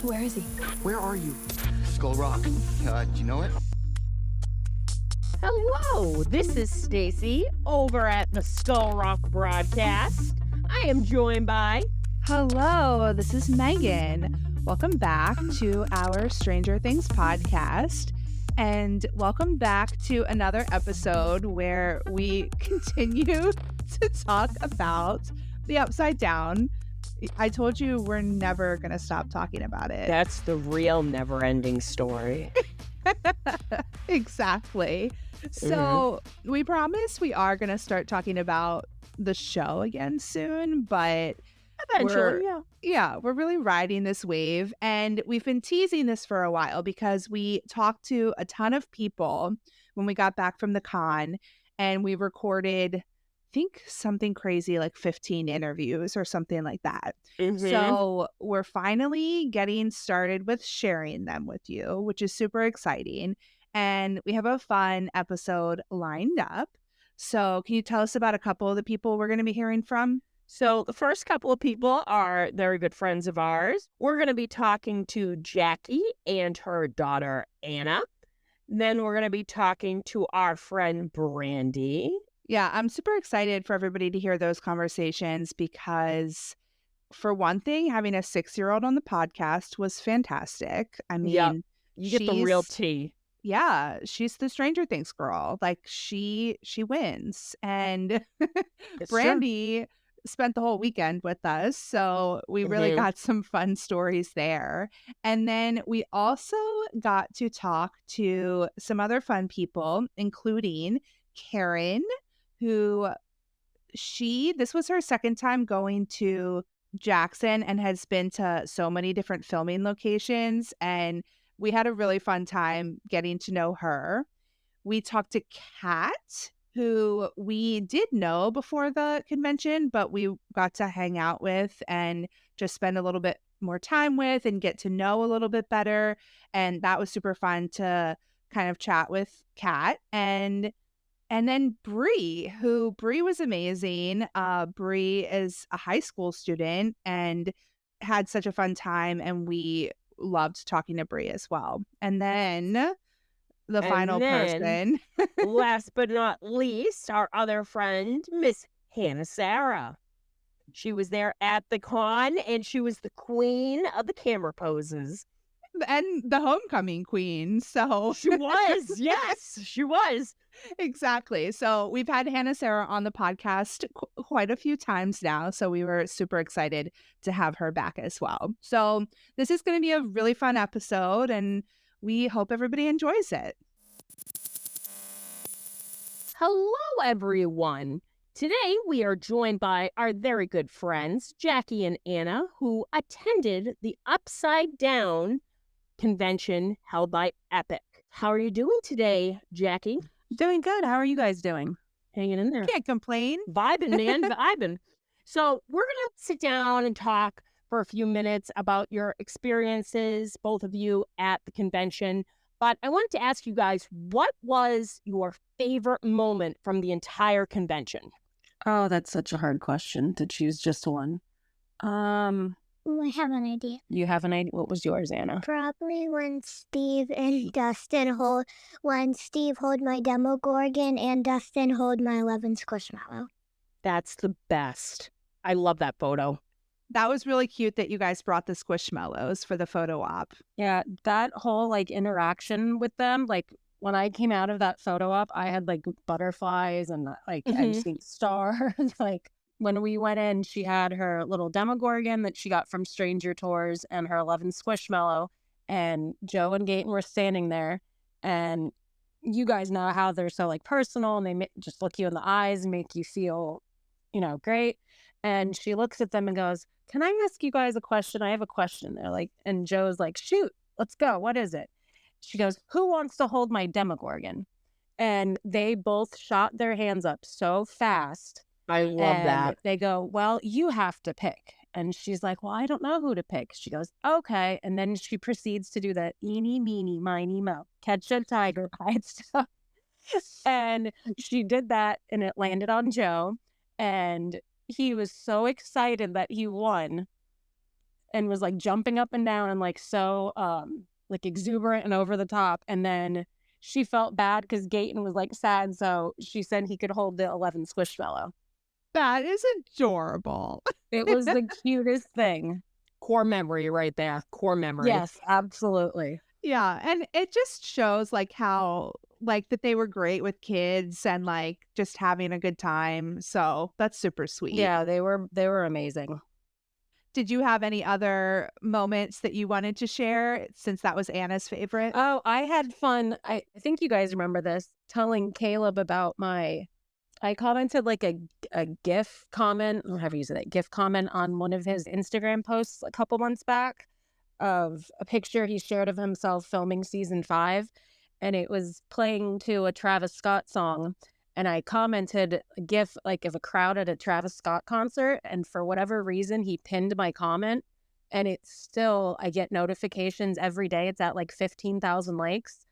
Where is he? Where are you? Skull Rock. Do you know it? Hello, this is Stacy over at the Skull Rock broadcast. I am joined by... Hello, this is Megan. Welcome back to our Stranger Things podcast. And welcome back to another episode where we continue to talk about the Upside Down. I told you we're never going to stop talking about it. That's the real never-ending story. Exactly. So we promise we are going to start talking about the show again soon, but Eventually, we're really riding this wave, and we've been teasing this for a while because we talked to a ton of people when we got back from the con, and we recorded, I think, something crazy like 15 interviews or something like that. So we're finally getting started with sharing them with you, which is super exciting. And we have a fun episode lined up. So can you tell us about a couple of the people we're going to be hearing from? So the first couple of people are very good friends of ours. We're going to be talking to Jackie and her daughter, Anna. Then we're going to be talking to our friend, Brandy. Yeah, I'm super excited for everybody to hear those conversations because, for one thing, having a 6-year-old on the podcast was fantastic. I mean, Yep. You get the real tea. Yeah, she's the Stranger Things girl. Like she wins. And Brandy spent the whole weekend with us, so we really got some fun stories there. And then we also got to talk to some other fun people, including Karen, who this was her second time going to Jackson and has been to so many different filming locations, and we had a really fun time getting to know her. We talked to Kat, who we did know before the convention, but we got to hang out with and just spend a little bit more time with and get to know a little bit better. And that was super fun to kind of chat with Kat. And then Bree was amazing. Bree is a high school student and had such a fun time, and we loved talking to Bree as well. And then the final person, last but not least, our other friend, Miss Hannah Sarah. She was there at the con, and she was the queen of the camera poses. And the homecoming queen. So she was. Yes, she was. Exactly. So we've had Hannah Sarah on the podcast quite a few times now. So we were super excited to have her back as well. So this is going to be a really fun episode, and we hope everybody enjoys it. Hello, everyone. Today we are joined by our very good friends, Jackie and Anna, who attended the Upside Down convention held by Epic. How are you doing today, Jackie? Doing good. How are you guys doing? Hanging in there. Can't complain. Vibing, man. Vibing. So we're going to sit down and talk for a few minutes about your experiences, both of you, at the convention. But I wanted to ask you guys, what was your favorite moment from the entire convention? Oh, that's such a hard question to choose just one. I have an idea. You have an idea? What was yours, Anna? Probably when Steve hold my Demogorgon and Dustin hold my 11 Squishmallow. That's the best. I love that photo. That was really cute that you guys brought the Squishmallows for the photo op. Yeah, that whole interaction with them, when I came out of that photo op, I had butterflies and I've seen stars. When we went in, she had her little Demogorgon that she got from Stranger Tours and her 11 Squishmallow, and Joe and Gaten were standing there, and you guys know how they're so personal, and they just look you in the eyes and make you feel, great. And she looks at them and goes, "Can I ask you guys a question? I have a question." They're and Joe's like, "Shoot, let's go. What is it?" She goes, "Who wants to hold my Demogorgon?" And they both shot their hands up so fast. I love that. They go, "Well, you have to pick." And she's like, "Well, I don't know who to pick." She goes, "Okay." And then she proceeds to do the eeny, meeny, miny, mo, catch a tiger by its toe. And she did that, and it landed on Joe. And he was so excited that he won. and was like jumping up and down and like so like exuberant and over the top. And then she felt bad because Gaten was like sad, so she said he could hold the 11 Squishmallow. That is adorable. It was the cutest thing. Core memory right there. Core memory. Yes, absolutely. Yeah, and it just shows like how like that they were great with kids and like just having a good time. So that's super sweet. Yeah, they were amazing. Did you have any other moments that you wanted to share since that was Anna's favorite? Oh, I had fun. I think you guys remember this, telling Caleb about I commented like a GIF comment, or however you say that, GIF comment on one of his Instagram posts a couple months back of a picture he shared of himself filming season 5. And it was playing to a Travis Scott song. And I commented a GIF like of a crowd at a Travis Scott concert. And for whatever reason, he pinned my comment. And it's still, I get notifications every day. It's at like 15,000 likes.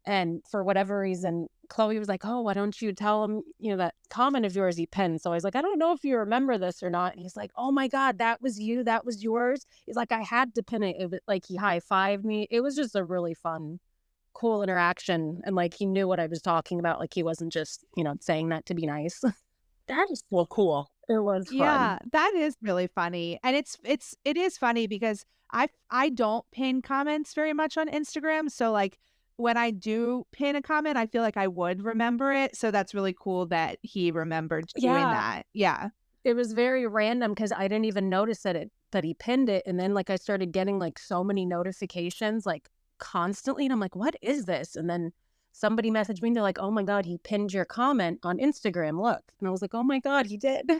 And for whatever reason, Chloe was like, oh, why don't you tell him, that comment of yours he pinned? So I was like, I don't know if you remember this or not. And he's like, oh my God, that was you. That was yours. He's like, I had to pin it. It was like he high-fived me. It was just a really fun, cool interaction. And like he knew what I was talking about. Like he wasn't just, saying that to be nice. That is so cool. It was fun. Yeah, that is really funny. And it is funny because I don't pin comments very much on Instagram. So like when I do pin a comment, I feel like I would remember it. So that's really cool that he remembered doing that. Yeah. It was very random because I didn't even notice that he pinned it. And then like I started getting like so many notifications like constantly. And I'm like, what is this? And then somebody messaged me and they're like, oh my God, he pinned your comment on Instagram. Look. And I was like, oh my God, he did.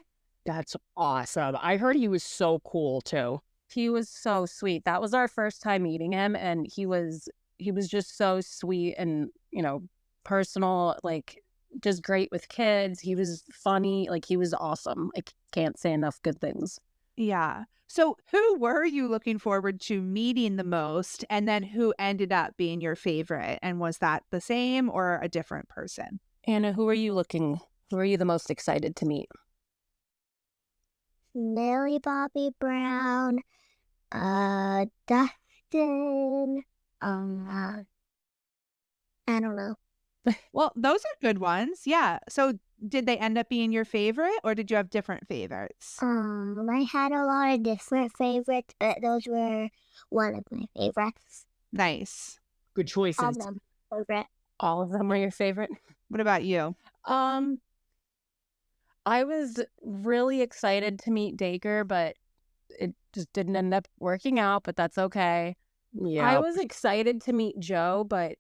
That's awesome. I heard he was so cool too. He was so sweet. That was our first time meeting him. And he was just so sweet and, personal, like just great with kids. He was funny. Like he was awesome. I can't say enough good things. Yeah. So who were you looking forward to meeting the most? And then who ended up being your favorite? And was that the same or a different person? Anna, who are you the most excited to meet? Millie Bobby Brown, Dustin, I don't know. Well, those are good ones. Yeah. So did they end up being your favorite or did you have different favorites? I had a lot of different favorites, but those were one of my favorites. Nice. Good choices. All of them favorite. All of them were your favorite? What about you? I was really excited to meet Dacre, but it just didn't end up working out, but that's okay. Yeah. I was excited to meet Joe, but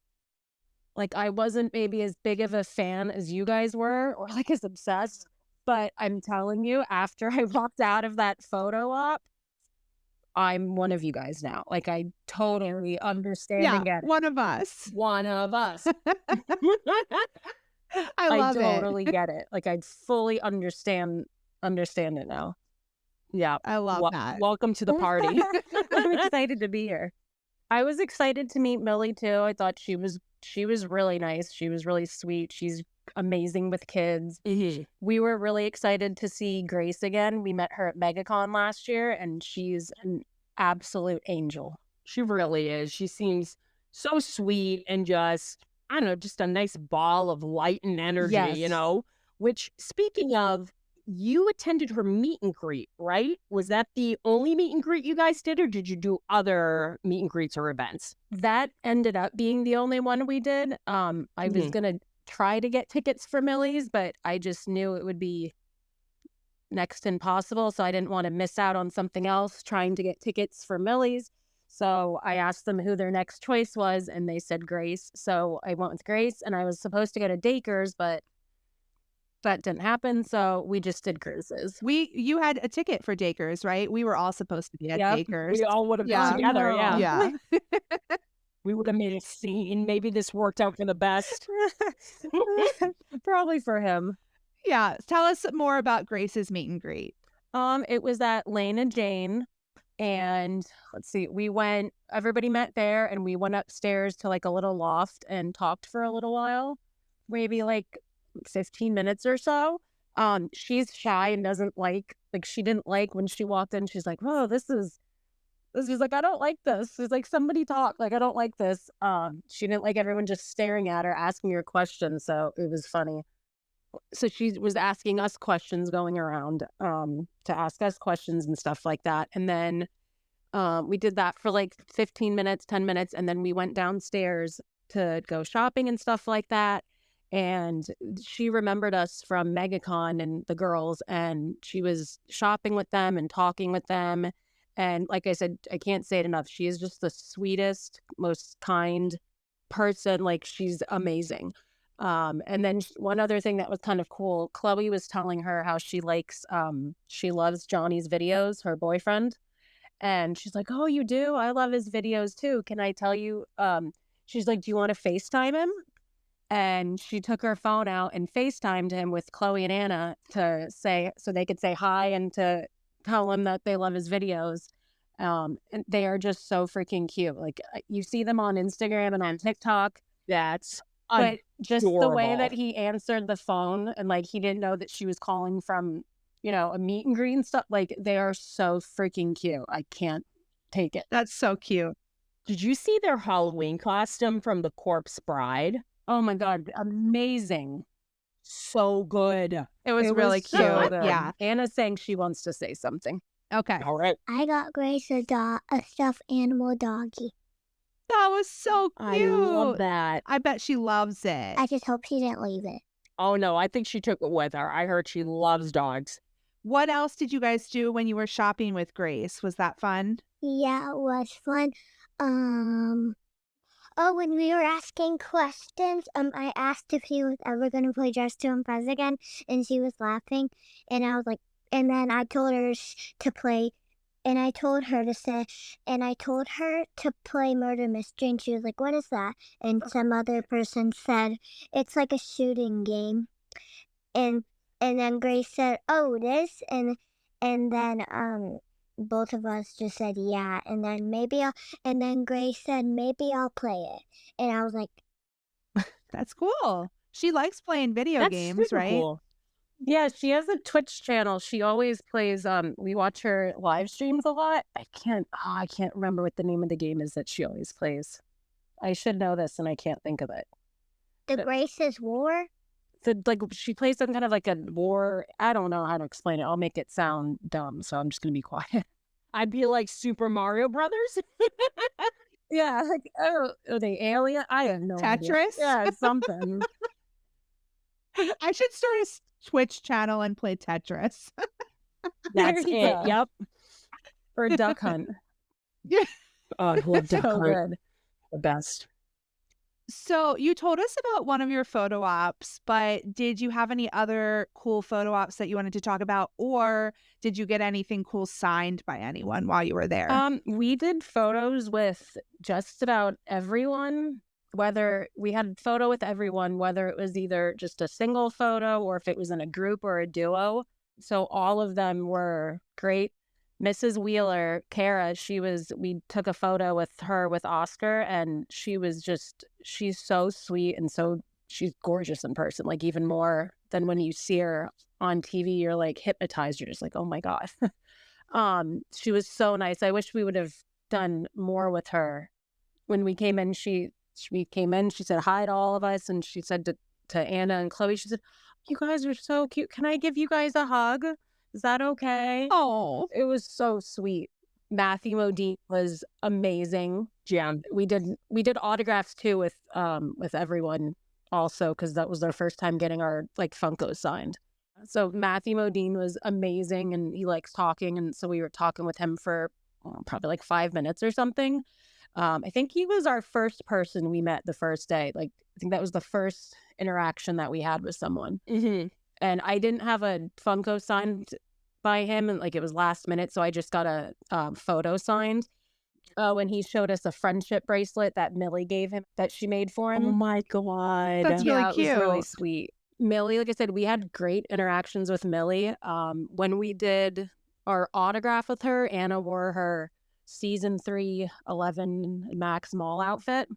like I wasn't maybe as big of a fan as you guys were or like as obsessed. But I'm telling you, after I walked out of that photo op, I'm one of you guys now. Like I totally understand and get it. One of us. One of us. I love I totally get it. Like I fully understand it now. Yeah. I love that. Welcome to the party. I'm excited to be here. I was excited to meet Millie too. I thought she was really nice. She was really sweet. She's amazing with kids. Mm-hmm. We were really excited to see Grace again. We met her at MegaCon last year and she's an absolute angel. She really is. She seems so sweet and just, I don't know, just a nice ball of light and energy, Yes. Which, speaking of, you attended her meet and greet, right? Was that the only meet and greet you guys did, or did you do other meet and greets or events? That ended up being the only one we did. I was going to try to get tickets for Millie's, but I just knew it would be next to impossible. So I didn't want to miss out on something else trying to get tickets for Millie's. So I asked them who their next choice was, and they said Grace. So I went with Grace, and I was supposed to go to Dacre's, but that didn't happen. So we just did Grace's. You had a ticket for Dacre's, right? We were all supposed to be at Yep. Dacre's. We all would have been together, yeah. Yeah. We would have made a scene. Maybe this worked out for the best. Probably for him. Yeah. Tell us more about Grace's meet and greet. It was at Lane and Jane. And let's see, everybody met there and we went upstairs to like a little loft and talked for a little while, maybe like 15 minutes or so. She's shy and doesn't she didn't like when she walked in. She's like, oh, this is She's like, I don't like this. She's like, somebody talk. Like, I don't like this. She didn't like everyone just staring at her, asking her questions. So it was funny. So she was asking us questions, going around to ask us questions and stuff like that. And then we did that for like 15 minutes, 10 minutes. And then we went downstairs to go shopping and stuff like that. And she remembered us from MegaCon and the girls, and she was shopping with them and talking with them. And like I said, I can't say it enough. She is just the sweetest, most kind person. Like, she's amazing. And then one other thing that was kind of cool, Chloe was telling her how she loves Johnny's videos, her boyfriend. And she's like, oh, you do? I love his videos too. Can I tell you? She's like, do you want to FaceTime him? And she took her phone out and FaceTimed him with Chloe and Anna to say, so they could say hi and to tell him that they love his videos. And they are just so freaking cute. Like, you see them on Instagram and on TikTok. That's But just the way adorable. that he answered the phone, and like, he didn't know that she was calling from, a meet and greet and stuff. Like, they are so freaking cute. I can't take it. That's so cute. Did you see their Halloween costume from The Corpse Bride? Oh my God, amazing. So good. It was really cute. so good. Yeah. Anna's saying she wants to say something. Okay. All right. I got Grace a stuffed animal doggy. That was so I cute. love that. I bet she loves it. I just hope she didn't leave it. Oh, no, I think she took it with her. I heard she loves dogs. What else did you guys do when you were shopping with Grace? Was that fun? Yeah, it was fun. Oh, when we were asking questions, I asked if he was ever going to play Dress to Impress again, and she was laughing, and I was like, and then I told her to play, and I told her to play Murder Mystery, and she was like, what is that? And some other person said, it's like a shooting game, and then Grace said, oh, it is, and then, both of us just said yeah, and then Grace said maybe I'll play it, and I was like, That's cool. She likes playing video That's games, super right? cool. Yeah, she has a Twitch channel. She always plays, we watch her live streams a lot. I can't remember what the name of the game is that she always plays. I should know this and I can't think of it. the Grace's War. She plays some kind of like a war. I don't know how to explain it. I'll make it sound dumb, so I'm just gonna be quiet. I'd be like Super Mario Brothers. Yeah, like, oh, are they alien? I have no idea. Tetris? Yeah, something. I should start a Twitch channel and play Tetris. That's There you it. go. Yep. Or Duck Hunt. Oh, I love Duck So Hunt. good. The best. So you told us about one of your photo ops, but did you have any other cool photo ops that you wanted to talk about, or did you get anything cool signed by anyone while you were there? We did photos with just about everyone. Whether we had a photo with everyone, whether it was either just a single photo or if it was in a group or a duo. So all of them were great. Mrs. Wheeler, Kara, we took a photo with her with Oscar, and she's so sweet, and she's gorgeous in person, like even more than when you see her on TV, you're like hypnotized. You're just like, oh my God. She was so nice. I wish we would have done more with her. When we came in, she said hi to all of us, and she said to Anna and Chloe, she said, you guys are so cute. Can I give you guys a hug? Is that okay? Oh, It was so sweet. Matthew Modine was amazing. Yeah. We did autographs too with everyone also, because that was our first time getting our like Funkos signed. So Matthew Modine was amazing, and he likes talking, and so we were talking with him for probably like 5 minutes or something. I think he was our first person we met the first day. Like, I think that was the first interaction that we had with someone. Mm-hmm. And I didn't have a Funko signed by him, and like it was last minute, so I just got a photo signed. When he showed us a friendship bracelet that Millie gave him, that she made for Oh him. my God. That's really It was really cute. sweet. Millie, like I said, we had great interactions with Millie. When we did our autograph with her, Anna wore her season 3 11 Max Mall outfit.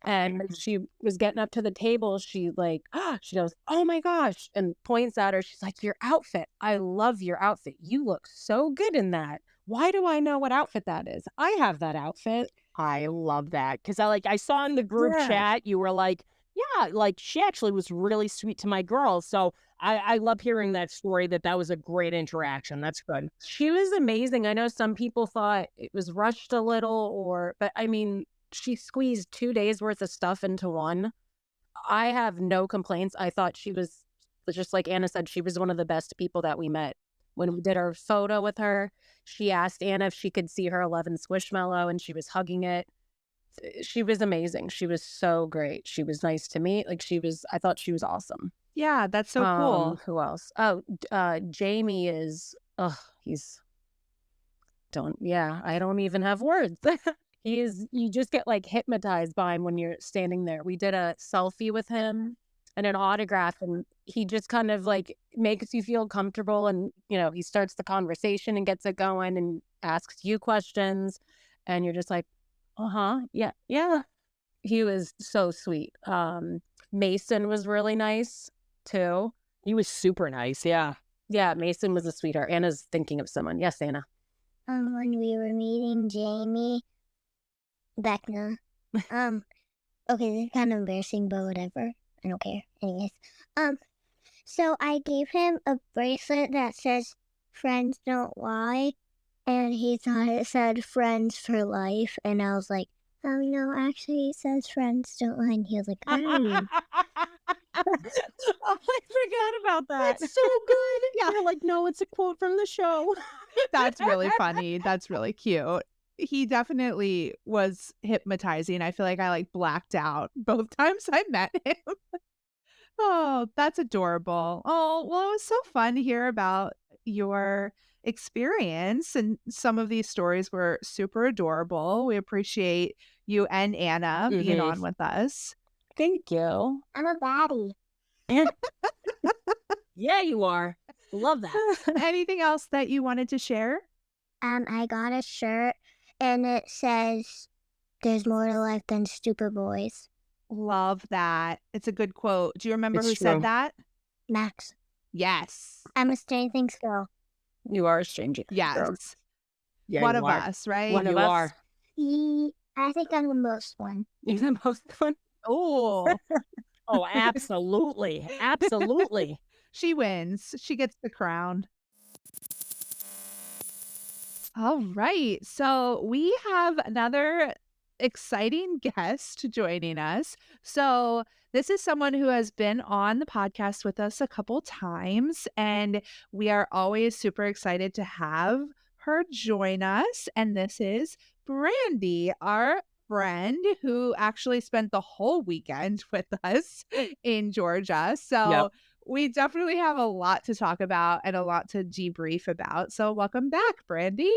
And she was getting up to the table. She goes, oh my gosh, and points at her. She's like, your outfit. I love your outfit. You look so good in that. why do I know what outfit that is? I have that outfit. I love that because I saw in the group Yeah. chat you were like, yeah, like she actually was really sweet to my girls. So I love hearing that story. That was a great interaction. That's good. She was amazing. I know some people thought it was rushed a little, but I mean, she squeezed 2 days worth of stuff into one. I have no complaints. I thought she was, just like Anna said, she was one of the best people that we met. When we did our photo with her, she asked Anna if she could see her 11 Squishmallow, and she was hugging it. She was amazing. She was so great. She was nice to me. I thought she was awesome. Yeah, that's so cool. Who else? Oh, Jamie is, I don't even have words. You just get like hypnotized by him when you're standing there. We did a selfie with him and an autograph, and he just kind of like makes you feel comfortable, and he starts the conversation and gets it going and asks you questions, and you're just like, yeah. He was so sweet. Mason was really nice too. He was super nice. Yeah. Yeah, Mason was a sweetheart. Anna's thinking of someone. Yes, Anna. When we were meeting Jamie, Beckner. Okay, this is kind of embarrassing, but whatever. I don't care. Anyways, so I gave him a bracelet that says "Friends Don't Lie," and he thought it said "Friends for Life," and I was like, "Oh no, actually it says "Friends Don't Lie," and he was like, "Oh." I forgot about that. That's so good. Yeah. You're like, no, it's a quote from the show. That's really funny. That's really cute. He definitely was hypnotizing. I feel like I blacked out both times I met him. Oh, that's adorable. Oh, well, it was so fun to hear about your experience, and some of these stories were super adorable. We appreciate you and Anna being on with us. Thank you. I'm a baddie. Yeah, you are. Love that. Anything else that you wanted to share? I got a shirt, and it says, "There's more to life than stupid boys." Love that. It's a good quote. Do you remember It's who true. said that? Max. Yes. I'm a Stranger Things girl. You are a stranger. Yes. Yeah, One you of are. us, right? One of You us. are. I think I'm the most one. You're the most one. Oh, Oh, absolutely. Absolutely. she wins. She gets the crown. All right. So we have another exciting guest joining us. So this is someone who has been on the podcast with us a couple times, and we are always super excited to have her join us. And this is Brandy, our friend who actually spent the whole weekend with us in Georgia. So Yep. we definitely have a lot to talk about and a lot to debrief about. So welcome back, Brandy.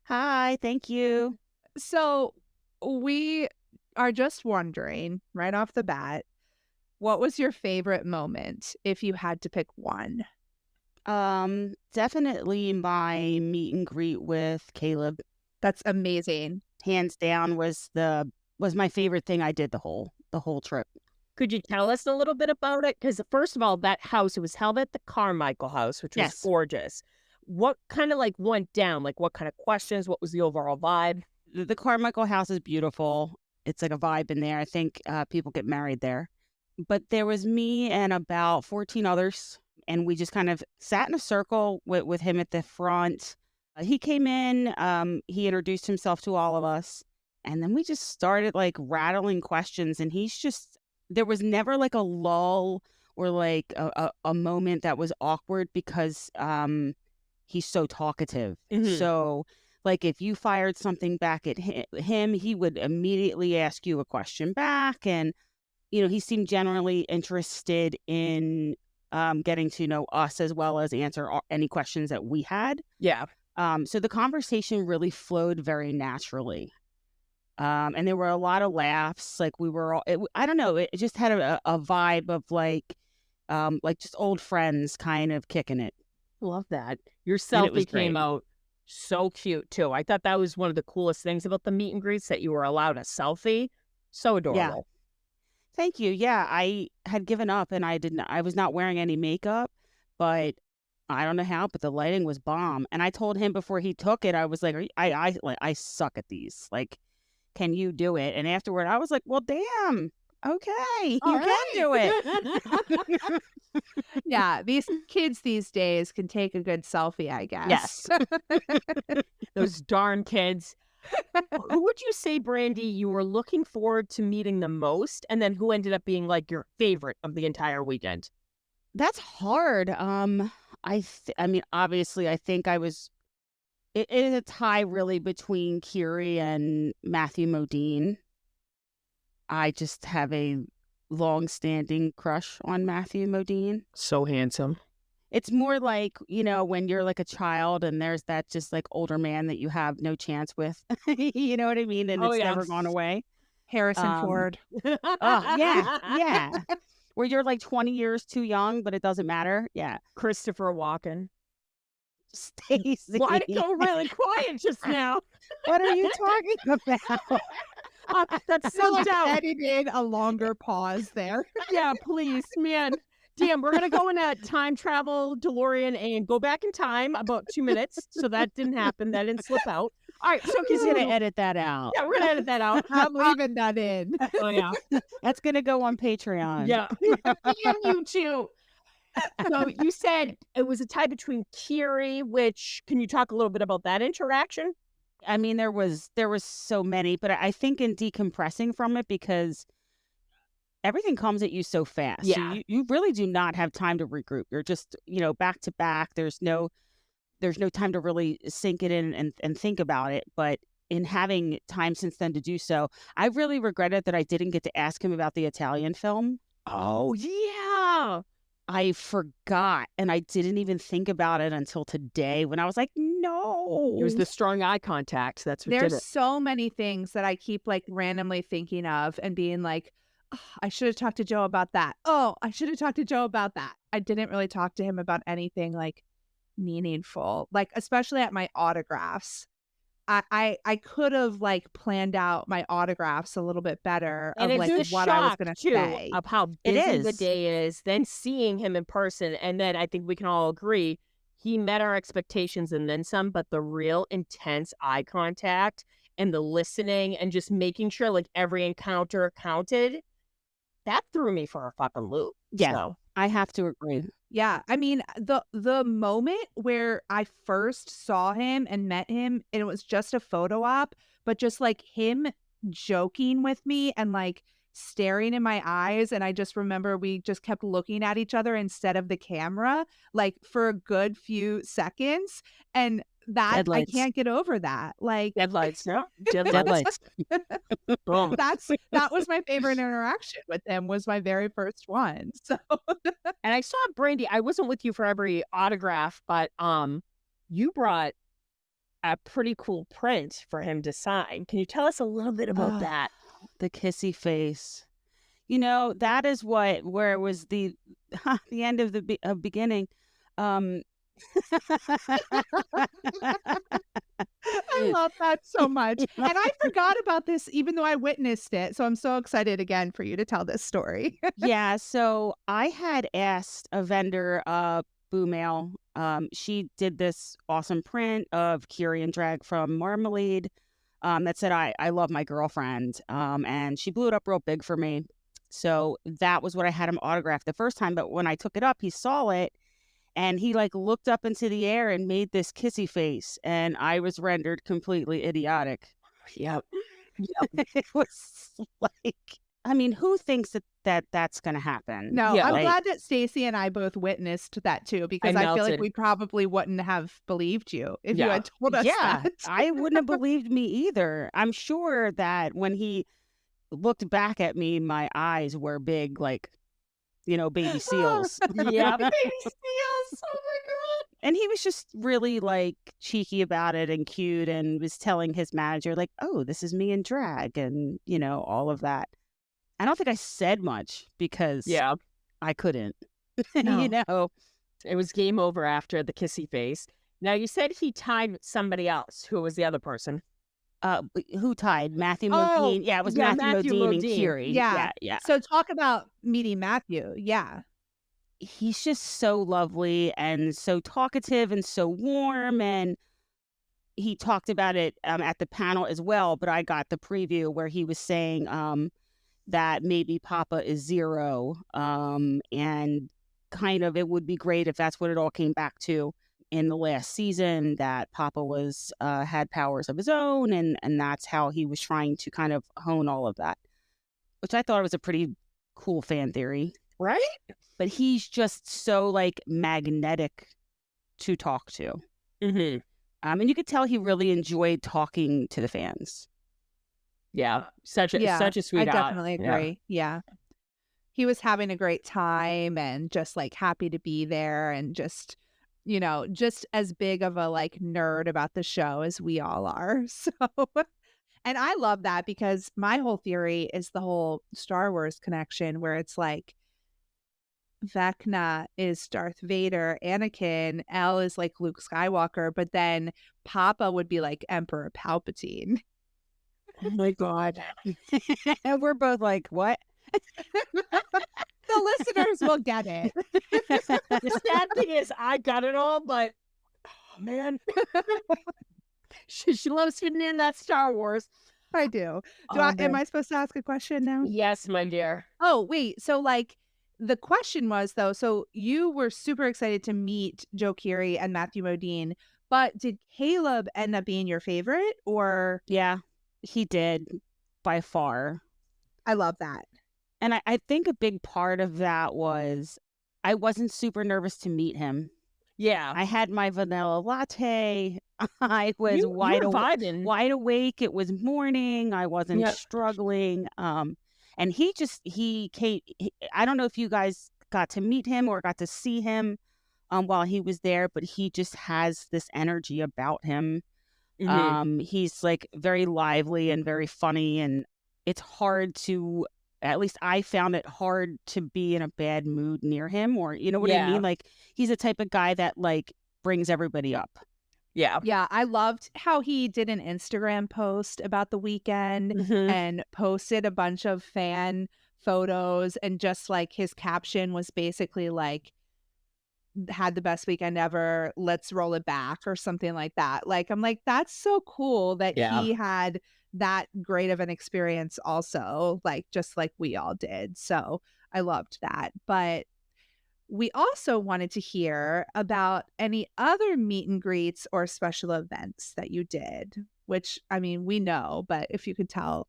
Hi, thank you. So we are just wondering right off the bat, what was your favorite moment if you had to pick one? Definitely my meet and greet with Caleb, That's amazing. hands down, was my favorite thing I did the whole trip. Could you tell us a little bit about it? Because first of all, that house, it was held at the Carmichael House, which was Yes. gorgeous. What kind of went down? What kind of questions? What was the overall vibe? The Carmichael house is beautiful. It's like a vibe in there. I think people get married there. But there was me and about 14 others, and we just kind of sat in a circle with him at the front. He came in, he introduced himself to all of us, and then we just started rattling questions, and there was never a lull or a moment that was awkward because he's so talkative. Mhm. So if you fired something back at him, he would immediately ask you a question back, and he seemed generally interested in getting to know us as well as answer any questions that we had. Yeah. So the conversation really flowed very naturally. And there were a lot of laughs. We were all, I don't know, it just had a vibe of just old friends kind of kicking it. Love that. Your And it was selfie came great. out so cute too. I thought that was one of the coolest things about the meet and greets, that you were allowed a selfie. So adorable. Thank you. Yeah, I had given up and I was not wearing any makeup, but I don't know how, but the lighting was bomb. And I told him before he took it, I was like, I suck at these. Like, can you do it? And afterward, I was like, well, damn. Okay, All you can do it. Yeah, these kids these days can take a good selfie, I guess. Yes. Those darn kids. Who would you say, Brandy, you were looking forward to meeting the most, and then who ended up being like your favorite of the entire weekend? That's hard. I mean, obviously, I think I was. It is a tie, really, between Curie and Matthew Modine. I just have a long-standing crush on Matthew Modine. So handsome. It's more like, when you're like a child and there's that just like older man that you have no chance with. You know what I mean? And Oh, it's yeah. never gone away. Harrison Ford. Oh, yeah. Where you're like 20 years too young, but it doesn't matter. Yeah. Christopher Walken. Stacey. Why did it go really quiet just now? What are you talking about? That's So so like down. edit in a longer pause there. Yeah, please, man. Damn, we're gonna go in a time travel DeLorean and go back in time about 2 minutes. So that didn't happen. That didn't slip out. All right, so He's going to edit that out. Yeah, we're gonna edit that out. I'm leaving that in. Oh yeah, That's going to go on Patreon. yeah. And you too. So you said it was a tie between Curie, which can you talk a little bit about that interaction? I mean, there was so many, but I think in decompressing from it, because everything comes at you so fast. So Yeah. you really do not have time to regroup. You're just, back to back. There's no time to really sink it in and think about it. But in having time since then to do so, I really regretted that I didn't get to ask him about the Italian film. Oh yeah. I forgot, and I didn't even think about it until today when I was like, no. It was the strong eye contact. That's what did There's it. so many things that I keep like randomly thinking of and being like, "Oh, I should have talked to Joe about that. Oh, I should have talked to Joe about that." I didn't really talk to him about anything like meaningful, like especially at my autographs. I could have like planned out my autographs a little bit better And of it's like a what I was shock, gonna too, say. of how It busy the is. day is, then seeing him in person, and then I think we can all agree he met our expectations and then some, but the real intense eye contact and the listening and just making sure like every encounter counted, that threw me for a fucking loop. Yeah. So, I have to agree. Yeah, I mean the moment where I first saw him and met him, and it was just a photo op, but just like him joking with me and like staring in my eyes, and I just remember we just kept looking at each other instead of the camera, like for a good few seconds, and that I Deadlights. can't get over that. Like deadlights, no? Deadlights. Boom. that was my favorite interaction with him, was my very first one. So And I saw Brandy, I wasn't with you for every autograph, but you brought a pretty cool print for him to sign. Can you tell us a little bit about that? The kissy face. That is where it was the end of the beginning. I love that so much. And I forgot about this, even though I witnessed it. So I'm so excited again for you to tell this story. Yeah, so I had asked a vendor, Boo Mail. She did this awesome print of Curie and Drag from Marmalade that said, I love my girlfriend. And she blew it up real big for me. So that was what I had him autograph the first time. But when I took it up, he saw it. And he like looked up into the air and made this kissy face, and I was rendered completely idiotic. Yep. It was like, I mean, who thinks that's going to happen? No, Yeah, I'm like- glad that Stacey and I both witnessed that too, because I feel melted. like we probably wouldn't have believed you if you Yeah. had told us Yeah, that. I wouldn't have believed me either. I'm sure that when he looked back at me, my eyes were big, like, baby seals. Yeah. Baby seals. Oh my God. And he was just really like cheeky about it and cute, and was telling his manager like, "Oh, this is me in drag," and all of that. I don't think I said much because Yeah. I couldn't. No. It was game over after the kissy face. Now, you said he tied with somebody else. Who was the other person? Who tied? Matthew Oh, Modine. Yeah, it was yeah, Matthew Matthew Modine and Modine. Curie. Yeah. Yeah. So talk about meeting Matthew. Yeah. he's just so lovely and so talkative and so warm. And he talked about it at the panel as well, but I got the preview where he was saying that maybe Papa is Zero, and kind of it would be great if that's what it all came back to in the last season, that Papa was had powers of his own, and that's how he was trying to kind of hone all of that, which I thought was a pretty cool fan theory. Right? But he's just so like magnetic to talk to. Mm-hmm. And you could tell he really enjoyed talking to the fans. Yeah. Such a I sweetheart. definitely Yeah. agree. Yeah. He was having a great time and just like happy to be there, and just, just as big of a like nerd about the show as we all are. So, and I love that, because my whole theory is the whole Star Wars connection, where it's like Vecna is Darth Vader, Anakin, Elle is like Luke Skywalker, but then Papa would be like Emperor Palpatine. Oh my God. And we're both like, what? The listeners will get it. The sad thing is, I got it all, but oh man, she loves fitting in that Star Wars. I do. Am I supposed to ask a question now? Yes, my dear. Oh, wait. So, like, the question was, though, so you were super excited to meet Joe Keery and Matthew Modine, but did Caleb end up being your favorite, or? Yeah, he did by far. I love that. And I think a big part of that was I wasn't super nervous to meet him. Yeah. I had my vanilla latte. I was wide awake. It was morning. I wasn't struggling. And he came. I don't know if you guys got to meet him or got to see him while he was there, but he just has this energy about him. Mm-hmm. He's like very lively and very funny, and it's hard to, at least I found it hard to be in a bad mood near him, or you know what I mean? Like, he's the type of guy that like brings everybody up. Yeah. Yeah, I loved how he did an Instagram post about the weekend and posted a bunch of fan photos, and just like his caption was basically like, had the best weekend ever, let's roll it back, or something like that. Like, I'm like, that's so cool that he had that great of an experience also, like just like we all did. So I loved that. But we also wanted to hear about any other meet and greets or special events that you did, which, I mean, we know, but if you could tell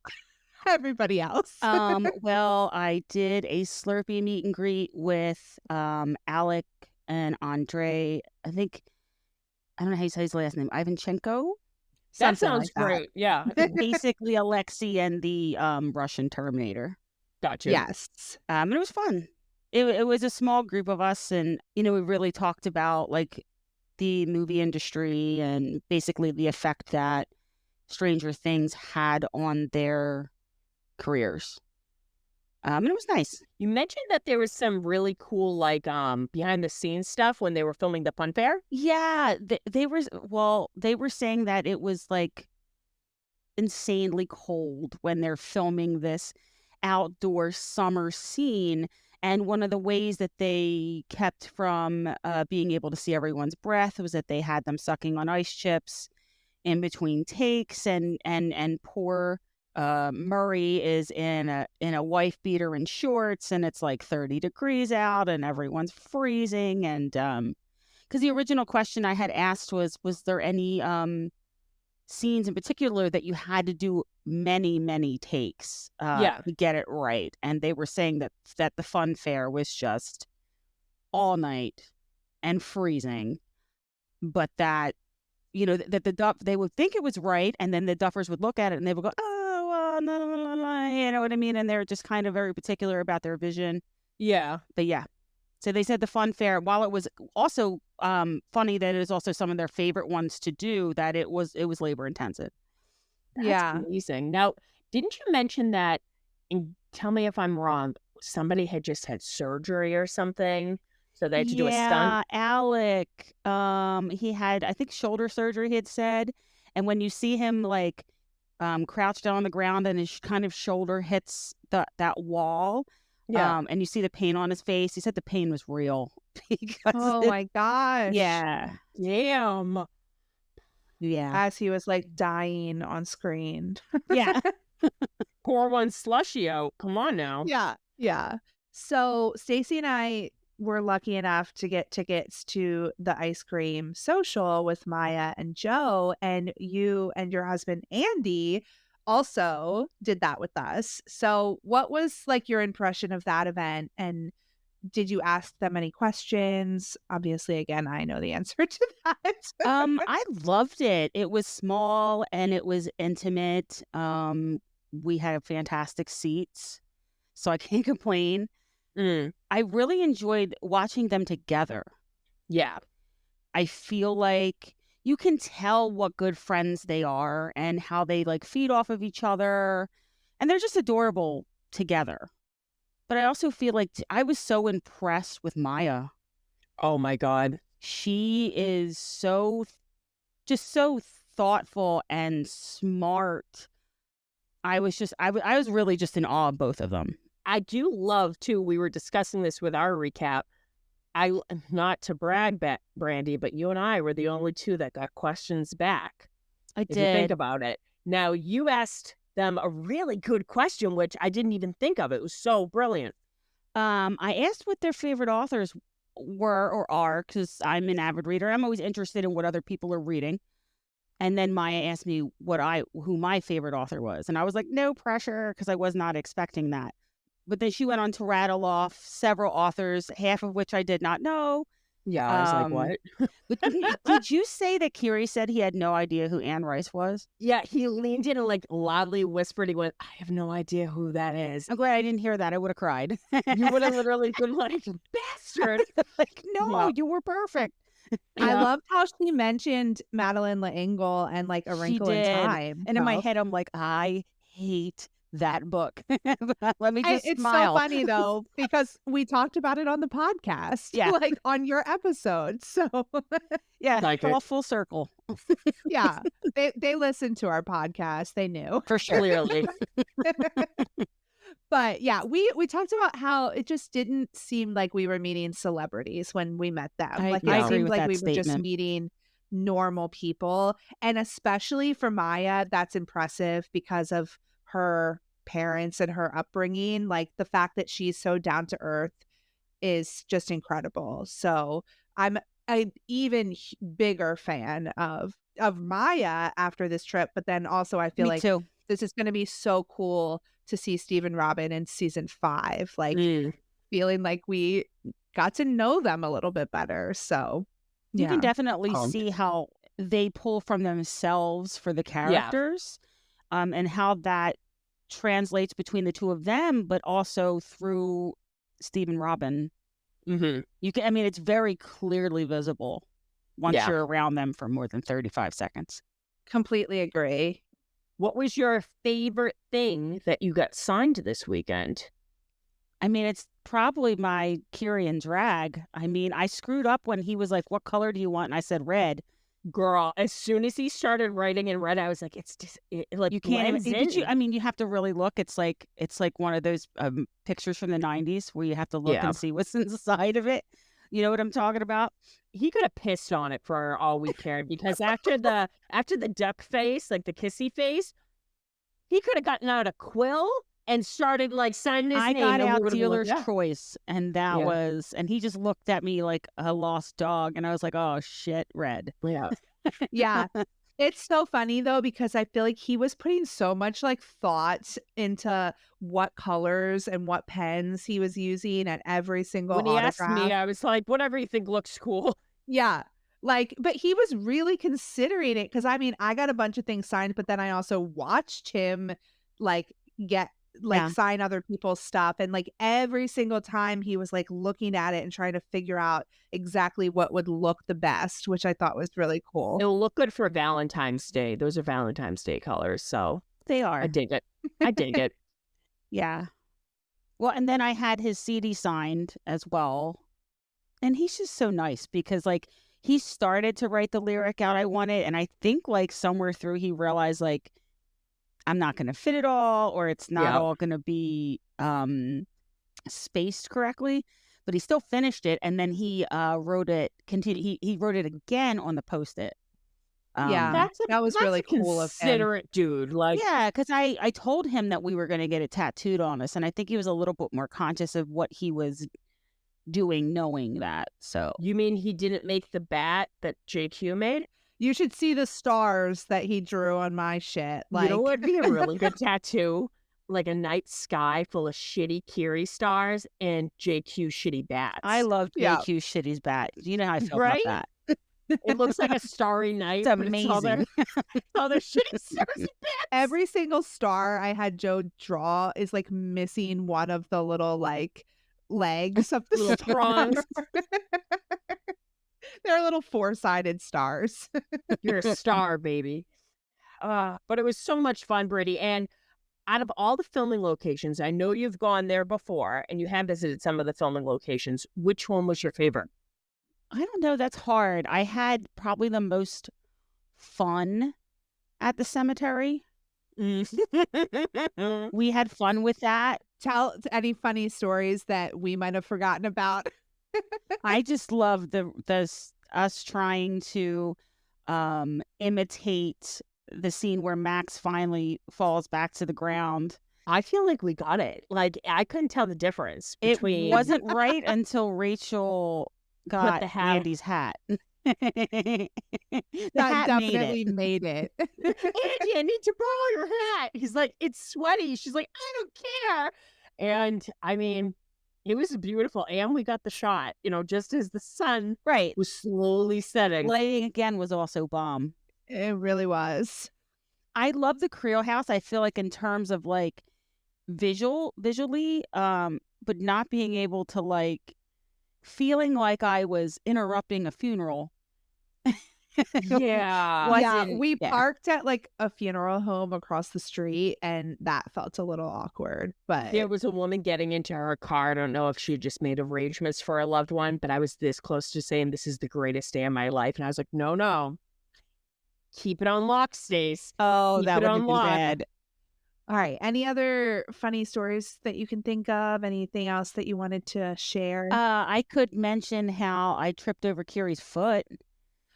everybody else. Well, I did a Slurpee meet and greet with Alec and Andre. I don't know how you say his last name, Ivanchenko? That sounds great. Yeah. Basically Alexei and the Russian Terminator. Gotcha. Yes. And it was fun. It was a small group of us, and we really talked about like the movie industry and basically the effect that Stranger Things had on their careers. And it was nice. You mentioned that there was some really cool like behind the scenes stuff when they were filming the Fun Fair. Yeah, they were saying that it was like insanely cold when they're filming this outdoor summer scene. And one of the ways that they kept from being able to see everyone's breath was that they had them sucking on ice chips in between takes. And poor Murray is in a wife beater and shorts, and it's like 30 degrees out, and everyone's freezing. And because the original question I had asked was there any scenes in particular that you had to do many takes to get it right? And they were saying that the Fun Fair was just all night and freezing, but that that they would think it was right, and then the duffers would look at it and they would go, oh well, no, you know what I mean? And they're just kind of very particular about their vision. But so they said the Fun Fair, while it was also funny that it is also some of their favorite ones to do, that it was labor intensive. That's amazing. Now, didn't you mention that, and tell me if I'm wrong, somebody had just had surgery or something, so they had to do a stunt? Alec, he had, I think, shoulder surgery, he had said. And when you see him like crouched down on the ground and his kind of shoulder hits that wall, Yeah. And you see the pain on his face. He said the pain was real because Oh it, my gosh. yeah, Damn. yeah, As he was like dying on screen. yeah. Pour one slushy out. Come on now. Yeah. Yeah. So Stacy and I were lucky enough to get tickets to the ice cream social with Maya and Joe, and you and your husband Andy also did that with us. So what was like your impression of that event, and did you ask them any questions? Obviously, again, I know the answer to that. I loved it. It was small and it was intimate. We had fantastic seats, so I can't complain. Mm. I really enjoyed watching them together. Yeah. I feel like you can tell what good friends they are and how they like feed off of each other, and they're just adorable together. But I also feel like I was so impressed with Maya. Oh my God. She is just so thoughtful and smart. I was really just in awe of both of them. I do love too. We were discussing this with our recap. Not to brag, Brandy, but you and I were the only two that got questions back. I If you think did. about it. Now you asked them a really good question, which I didn't even think of. It was so brilliant. I asked what their favorite authors were or are, because I'm an avid reader. I'm always interested in what other people are reading. And then Maya asked me who my favorite author was. And I was like, no pressure, because I was not expecting that. But then she went on to rattle off several authors, half of which I did not know. Yeah, I was like, what? But did you say that Kiri said he had no idea who Anne Rice was? Yeah, he leaned in and like loudly whispered. He went, I have no idea who that is. I'm glad I didn't hear that. I would have cried. You would have literally been like, bastard. Like, no, Yeah. you were perfect. I Yeah. loved how she mentioned Madeline L'Engle and like A She Wrinkle in did. Time. And in my both. head, I'm like, I hate that book. Let me just It's smile. so funny though, because we talked about it on the podcast, Yeah. like on your episode. So Yeah, Like all it. full circle. yeah, they listened to our podcast. They knew. For sure. Clearly. But yeah, we talked about how it just didn't seem like we were meeting celebrities when we met them. I Like agree it seemed with like that we were just statement. meeting normal people. And especially for Maya, that's impressive because of her parents and her upbringing. Like the fact that she's so down to earth is just incredible. So I'm an even bigger fan of Maya after this trip. But then also I feel Me like too. this is going to be so cool to see Stephen Robin in season 5, like Mm. feeling like we got to know them a little bit better. So You can yeah. definitely Um, see how they pull from themselves for the characters, and how that translates between the two of them, but also through Stephen Robin. Mm-hmm. I mean, it's very clearly visible once Yeah. you're around them for more than 35 seconds. Completely agree. What was your favorite thing that you got signed this weekend? I mean, it's probably my Kyrian drag. I mean, I screwed up when he was like, what color do you want? And I said red. Girl, as soon as he started writing in red, I was like, it's just, it like You can't even, blends in. I mean, you have to really look. It's like one of those pictures from the 90s where you have to look Yeah. and see what's inside of it. You know what I'm talking about? He could have pissed on it for all we cared, because after the duck face, like the kissy face, he could have gotten out a quill and started like signing his I name. got and we out would've been dealer's like, yeah. choice, and that Yeah. was, and he just looked at me like a lost dog, and I was like, oh shit, red. Yeah. Yeah. It's so funny though, because I feel like he was putting so much like thought into what colors and what pens he was using at every single When he asked autograph. me, I was like, whatever you think looks cool. Yeah. Like, but he was really considering it, because I mean, I got a bunch of things signed, but then I also watched him like get like Yeah. sign other people's stuff. And like every single time he was like looking at it and trying to figure out exactly what would look the best, which I thought was really cool. It'll look good for Valentine's Day. Those are Valentine's Day colors. So They are. I dig it. I dig it. Yeah. Well, and then I had his CD signed as well. And he's just so nice because like he started to write the lyric out I wanted, and I think like somewhere through he realized like I'm not going to fit it all, or it's not Yeah. all going to be spaced correctly, but he still finished it, and then he wrote it. He wrote it again on the Post-it. Yeah. That was really cool of him. considerate dude. Like, Yeah, because I told him that we were going to get it tattooed on us, and I think he was a little bit more conscious of what he was doing, knowing that. So you mean he didn't make the bat that JQ made? You should see the stars that he drew on my shit. Like, You know what would be a really good tattoo? Like a night sky full of shitty Kiri stars and JQ shitty bats. I love Yeah. JQ Shitty's bat. You know how I feel Right? about that. It looks like a starry night. It's but all their, amazing. all their shitty stars and bats. every single star I had Joe draw is like missing one of the little like legs of the Little star. prongs. They're little four-sided stars. You're a star, baby. But it was so much fun, Brittany. And out of all the filming locations, I know you've gone there before and you have visited some of the filming locations. Which one was your favorite? I don't know. That's hard. I had probably the most fun at the cemetery. We had fun with that. Tell any funny stories that we might have forgotten about. I just love us trying to imitate the scene where Max finally falls back to the ground. I feel like we got it. Like, I couldn't tell the difference It between... wasn't right until Rachel got the hat. Andy's hat. The That hat definitely made it. made it. Andy, I need to borrow your hat. He's like, it's sweaty. She's like, I don't care. And I mean, it was beautiful. And we got the shot, just as the sun Right. was slowly setting. Lighting again was also bomb. It really was. I love the Creel house. I feel like in terms of like visually, but not being able to like feeling like I was interrupting a funeral. Yeah. Wasn't- We yeah. parked at like a funeral home across the street, and that felt a little awkward. But There was a woman getting into her car. I don't know if she had just made arrangements for a loved one, but I was this close to saying, this is the greatest day of my life. And I was like, no. Keep it on lock, Stace. Oh, Keep that it would on have been lock. bad. all right. Any other funny stories that you can think of? Anything else that you wanted to share? I could mention how I tripped over Kiri's foot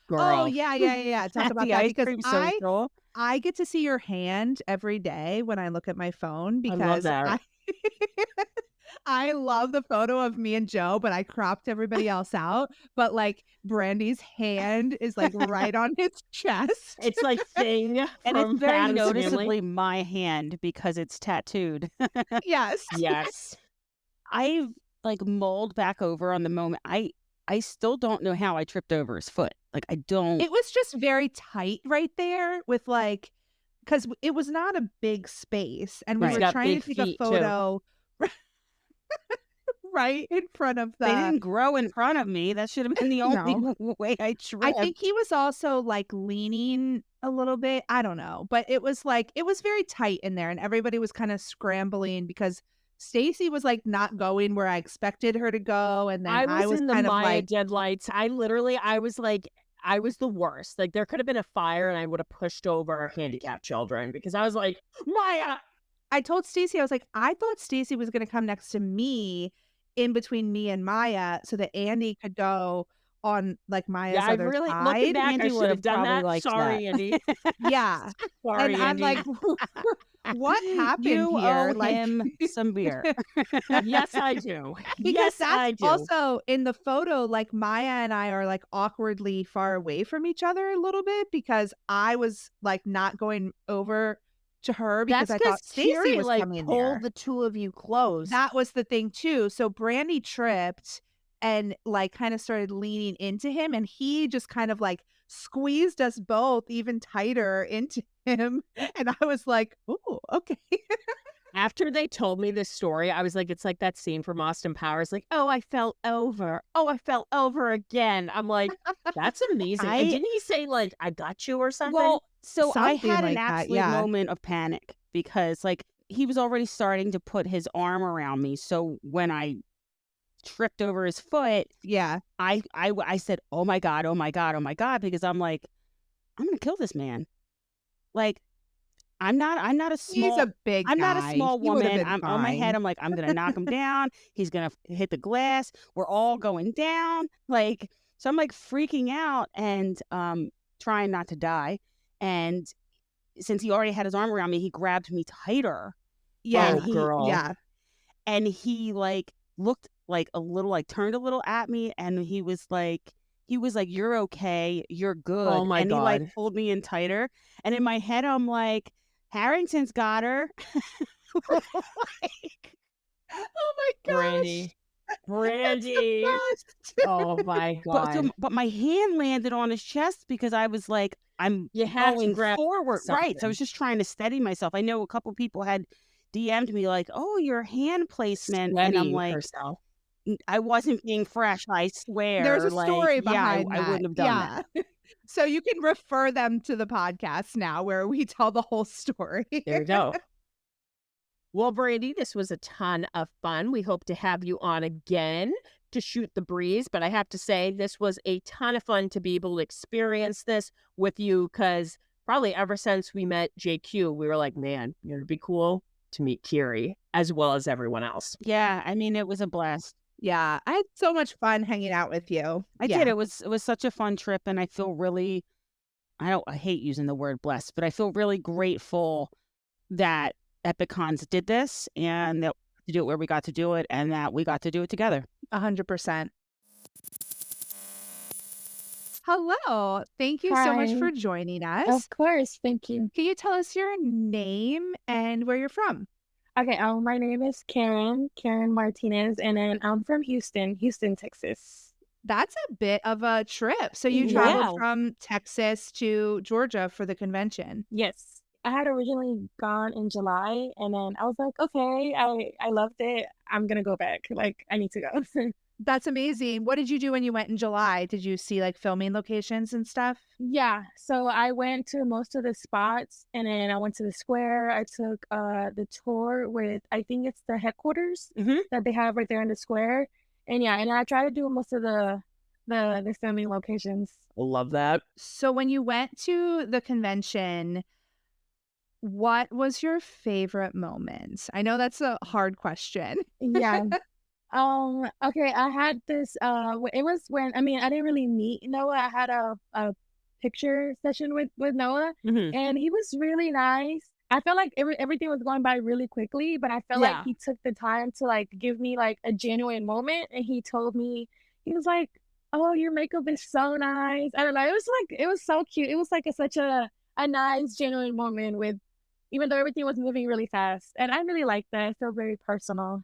Girl. Oh yeah. Talk at about the that ice because cream social. I get to see your hand every day when I look at my phone I love because that. I love the photo of me and Joe, but I cropped everybody else out. But like Brandy's hand is like right on his chest. It's like Thing And from it's very Addams Family. noticeably my hand because it's tattooed. Yes. Yes. I've like mulled back over on the moment. I still don't know how I tripped over his foot. Like I don't. It was just very tight right there with like, because it was not a big space, and we Right. He's were got trying to big take a feet, too. photo right in front of They the. didn't grow in front of me. That should have been the only way I tripped. I think he was also like leaning a little bit. I don't know, but it was very tight in there, and everybody was kind of scrambling because Stacy was like not going where I expected her to go, and then I was in the kind of Maya like, deadlights. I was the worst. Like, there could have been a fire and I would have pushed over handicapped children because I was like, Maya. I told Stacy, I was like, I thought Stacy was going to come next to me in between me and Maya so that Andy could go on like Maya's Yeah, I other really, side. looking back, Andy I should would've have done probably that. liked Sorry, that. Andy. Yeah. Sorry, And I'm Andy. like, what happened You here? owe Like, him some beer. Yes, I do. because Yes, I that's do. also in the photo, like Maya and I are like awkwardly far away from each other a little bit because I was like not going over to her because That's I thought Stacy Kiri, was like, coming pulled there. the two of you close. That was the thing too. So Brandy tripped and like kind of started leaning into him, and he just kind of like squeezed us both even tighter into him. And I was like, "Ooh, okay." After they told me this story, I was like, it's like that scene from Austin Powers, like, oh, I fell over. Oh, I fell over again. I'm like, that's amazing. And didn't he say, like, I got you or something? Well, so I Something had like an that, absolute yeah. moment of panic because like he was already starting to put his arm around me. So when I tripped over his foot, Yeah. I said, oh my God, because I'm like, I'm gonna kill this man. Like I'm not a He's small a big I'm not a guy. small He would have woman. been I'm on my head. fine. I'm like, I'm gonna knock him down. He's gonna hit the glass. We're all going down. Like, so I'm like freaking out and trying not to die. And since he already had his arm around me, he grabbed me tighter. Yeah. And he Yeah. and he like looked like a little, like turned a little at me, and he was like, you're okay, you're good. Oh my And he like God. pulled me in tighter. And in my head, I'm like, Harrington's got her. Like, Oh my gosh. Brandy. Brandy. Oh my God. but my hand landed on his chest because I was like, I'm You had to going grab forward. Right. So I something. was just trying to steady myself. I know a couple people had DM'd me like, oh, your hand placement. And I'm Steady like, herself. I wasn't being fresh, I swear. There's a Like, story yeah, behind I that. wouldn't have done that. Yeah. So you can refer them to the podcast now where we tell the whole story. There we go. Well, Brandy, this was a ton of fun. We hope to have you on again to shoot the breeze. But I have to say, this was a ton of fun to be able to experience this with you, because probably ever since we met JQ, we were like, man, it'd be cool to meet Kiri as well as everyone else. Yeah, I mean, it was a blast. Yeah, I had so much fun hanging out with you. I did. It was such a fun trip, and I feel really, I hate using the word blessed, but I feel really grateful that EpicCons did this, and that to do it where we got to do it, and that we got to do it together. 100%. Hello. Thank you so much Hi. for joining us. Of course, thank you. Can you tell us your name and where you're from? Okay, my name is Karen Martinez, and then I'm from Houston, Texas. That's a bit of a trip. So you Yeah. traveled from Texas to Georgia for the convention. Yes. I had originally gone in July, and then I was like, okay, I loved it. I'm gonna go back. Like, I need to go. That's amazing. What did you do when you went in July? Did you see like filming locations and stuff? Yeah, so I went to most of the spots, and then I went to the square. I took the tour with, I think it's the headquarters that they have right there in the square. And yeah, and I tried to do most of the filming locations. Love that. So when you went to the convention, what was your favorite moment? I know that's a hard question. Yeah. Okay, I had this it was when, I mean, I didn't really meet Noah. I had a picture session with Noah, and he was really nice. I felt like everything was going by really quickly, but I felt Yeah. like he took the time to like give me like a genuine moment, and he told me, he was like, "Oh, your makeup is so nice." I don't know. It was so cute. It was like such a nice genuine moment, with even though everything was moving really fast, and I really liked that. It felt very personal.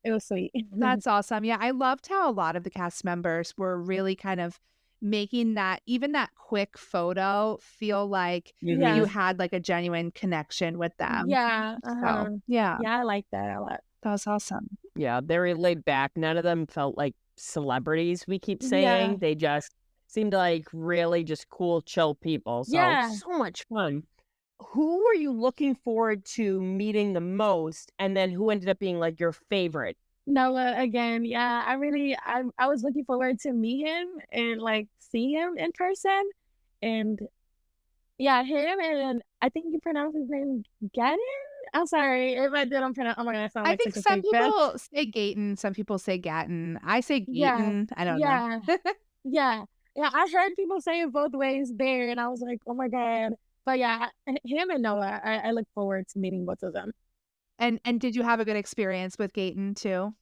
It was sweet. That's awesome. Yeah, I loved how a lot of the cast members were really kind of making that, even that quick photo, feel like Yeah. you had like a genuine connection with them. Yeah. So, yeah, Yeah, I like that a lot. that was awesome. Yeah, very laid back. None of them felt like celebrities, we keep saying. Yeah. They just seemed like really just cool, chill people. So, Yeah. so much fun. Who were you looking forward to meeting the most? And then who ended up being like your favorite? Noah again. Yeah, I was looking forward to meet him and like see him in person. And yeah, him, and I think you pronounce his name Gannon. I'm sorry if I didn't pronounce. Oh my god, I sound I like think such a some fake fan. people say Gayton, some people say Gatton. I say Yeah. Gayton. I don't Yeah. know. Yeah. Yeah, I heard people say it both ways there, and I was like, oh my god. But yeah, him and Noah, I look forward to meeting both of them. And did you have a good experience with Gayton too?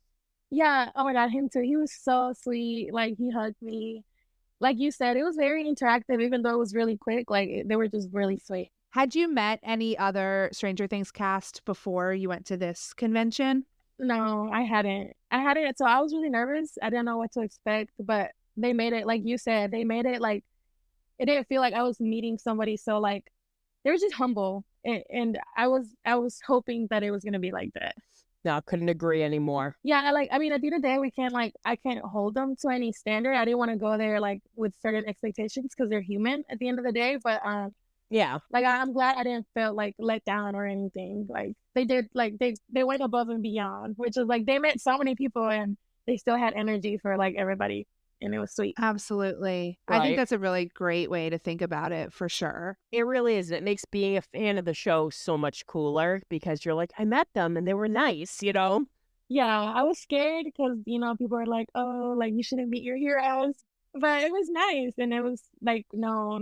Yeah, oh my god, him too. He was so sweet. Like, he hugged me. Like you said, it was very interactive, even though it was really quick. Like, they were just really sweet. Had you met any other Stranger Things cast before you went to this convention? No, I hadn't. So I was really nervous. I didn't know what to expect, but they made it, like you said, they made it like, it didn't feel like I was meeting somebody. So like, they were just humble, and I was hoping that it was gonna be like that. No, I couldn't agree anymore. Yeah, I mean, at the end of the day, I can't hold them to any standard. I didn't want to go there like with certain expectations, because they're human at the end of the day. But Yeah. like, I'm glad I didn't feel like let down or anything. Like, they did, like they went above and beyond, which is like, they met so many people, and they still had energy for like everybody. and it was sweet. Absolutely. I think Right. that's a really great way to think about it for sure. It really is. It makes being a fan of the show so much cooler because you're like, I met them and they were nice, you know? Yeah, I was scared because, people are like, oh, like you shouldn't meet your heroes. But it was nice and it was like no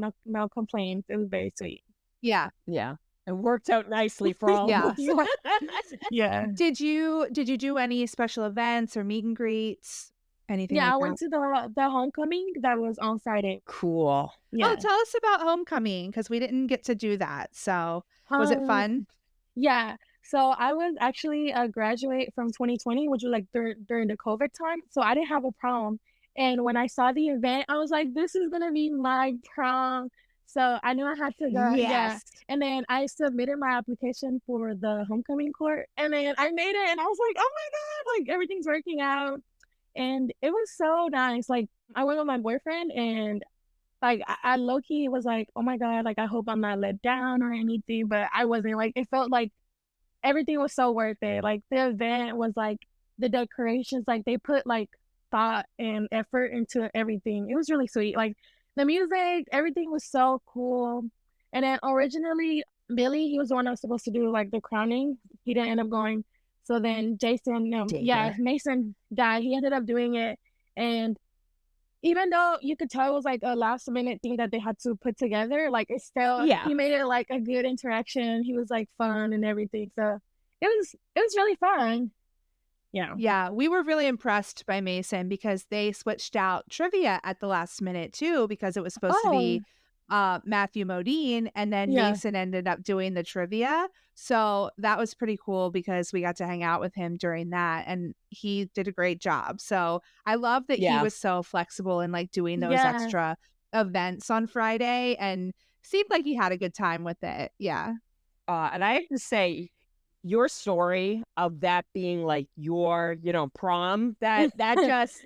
complaints. It was very sweet. Yeah. Yeah. It worked out nicely for all Yeah. of us. Yeah. Did you do any special events or meet and greets? Anything Yeah, like I that? went to the homecoming that was on Friday. Cool. Yeah. Oh, tell us about homecoming because we didn't get to do that. So was it Um, fun? Yeah. So I was actually a graduate from 2020, which was like during the COVID time. So I didn't have a prom. And when I saw the event, I was like, this is gonna be my prom. So I knew I had to go. Yeah. Yes. And then I submitted my application for the homecoming court. And then I made it and I was like, oh my God, like everything's working out. And it was so nice. Like I went with my boyfriend and like I low key was like, oh my God, like I hope I'm not let down or anything. But I wasn't. Like it felt like everything was so worth it. Like the event was like the decorations, like they put like thought and effort into everything. It was really sweet. Like the music, everything was so cool. And then originally Billy, he was the one that was supposed to do like the crowning. He didn't end up going. So then Jason, Dang. Mason died. He ended up doing it. And even though you could tell it was like a last minute thing that they had to put together, like it's still Yeah. he made it like a good interaction. He was like fun and everything. So it was really fun. Yeah. Yeah, we were really impressed by Mason because they switched out trivia at the last minute too because it was supposed to be Matthew Modine and then Yeah. Mason ended up doing the trivia. So that was pretty cool because we got to hang out with him during that and he did a great job. So I love that he Yeah. was so flexible in like doing those Yeah. extra events on Friday and seemed like he had a good time with it. Yeah. And I have to say, your story of that being like your, prom, that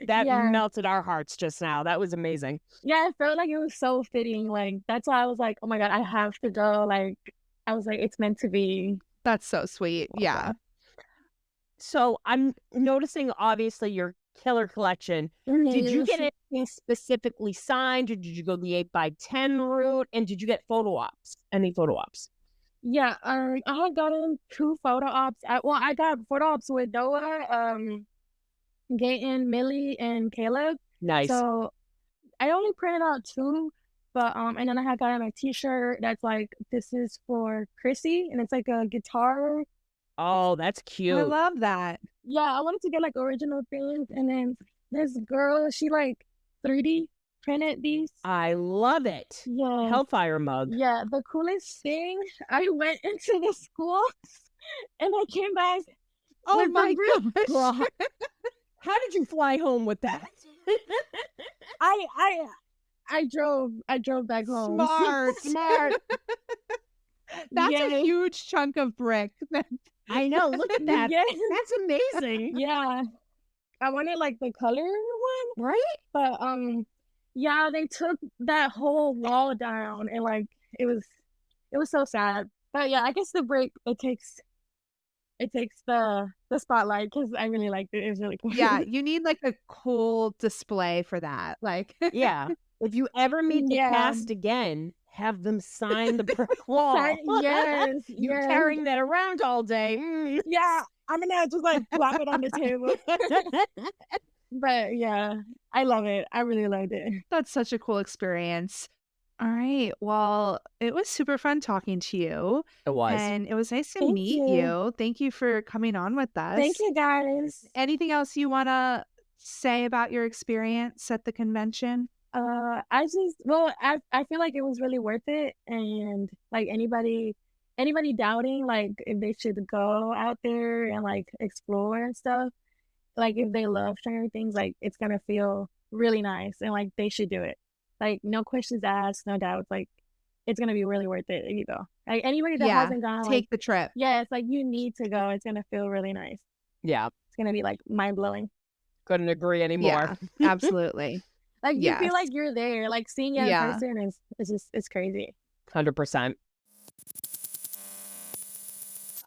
Yeah. melted our hearts just now. That was amazing. Yeah, it felt like it was so fitting. Like that's why I was like, oh my God, I have to go. Like I was like, it's meant to be. That's so sweet. Yeah. So I'm noticing obviously your killer collection. Did you get anything specifically signed or did you go the 8x10 route? And did you get photo ops? Any photo ops? Yeah, I had gotten 2 photo ops. I got photo ops with Noah, Gaten, Millie, and Caleb. Nice. So I only printed out 2, but and then I had gotten a T-shirt that's like this is for Chrissy, and it's like a guitar. Oh, that's cute. I love that. Yeah, I wanted to get like original things, and then this girl, she like 3D printed these. I love it. Yeah. Hellfire mug. Yeah, the coolest thing, I went into the school and I came back. Oh with the my brick. gosh. Girl, how did you fly home with that? I drove back home. Smart. That's Yeah. a huge chunk of brick. I know. Look at that. Yeah. That's amazing. Yeah. I wanted like the color one, Right? but yeah, they took that whole wall down and like it was so sad. But yeah, I guess the brick it takes the spotlight because I really liked it. It was really cool. Yeah, you need like a cool display for that. Like, Yeah. If you ever meet the Yeah. cast again, have them sign the brick wall. Yes, You're yes. carrying that around all day. Yeah, I'm gonna just like plop it on the table. But yeah, I love it. I really loved it. that's such a cool experience. All right. Well, it was super fun talking to you. It was. And it was nice to Thank meet you. you. Thank you for coming on with us. Thank you guys. Anything else you want to say about your experience at the convention? I feel like it was really worth it, and like anybody doubting like if they should go out there and like explore and stuff, like if they love Stranger Things, like it's gonna feel really nice and like they should do it. Like no questions asked, no doubts. Like it's gonna be really worth it if you go. Like anybody that Yeah, hasn't gone, Take like the trip. yeah, it's like you need to go. It's gonna feel really nice. Yeah. It's gonna be like mind blowing. Couldn't agree anymore. Yeah, absolutely. Like you Yes. feel like you're there. Like seeing it Yeah. in person is it's crazy. 100%.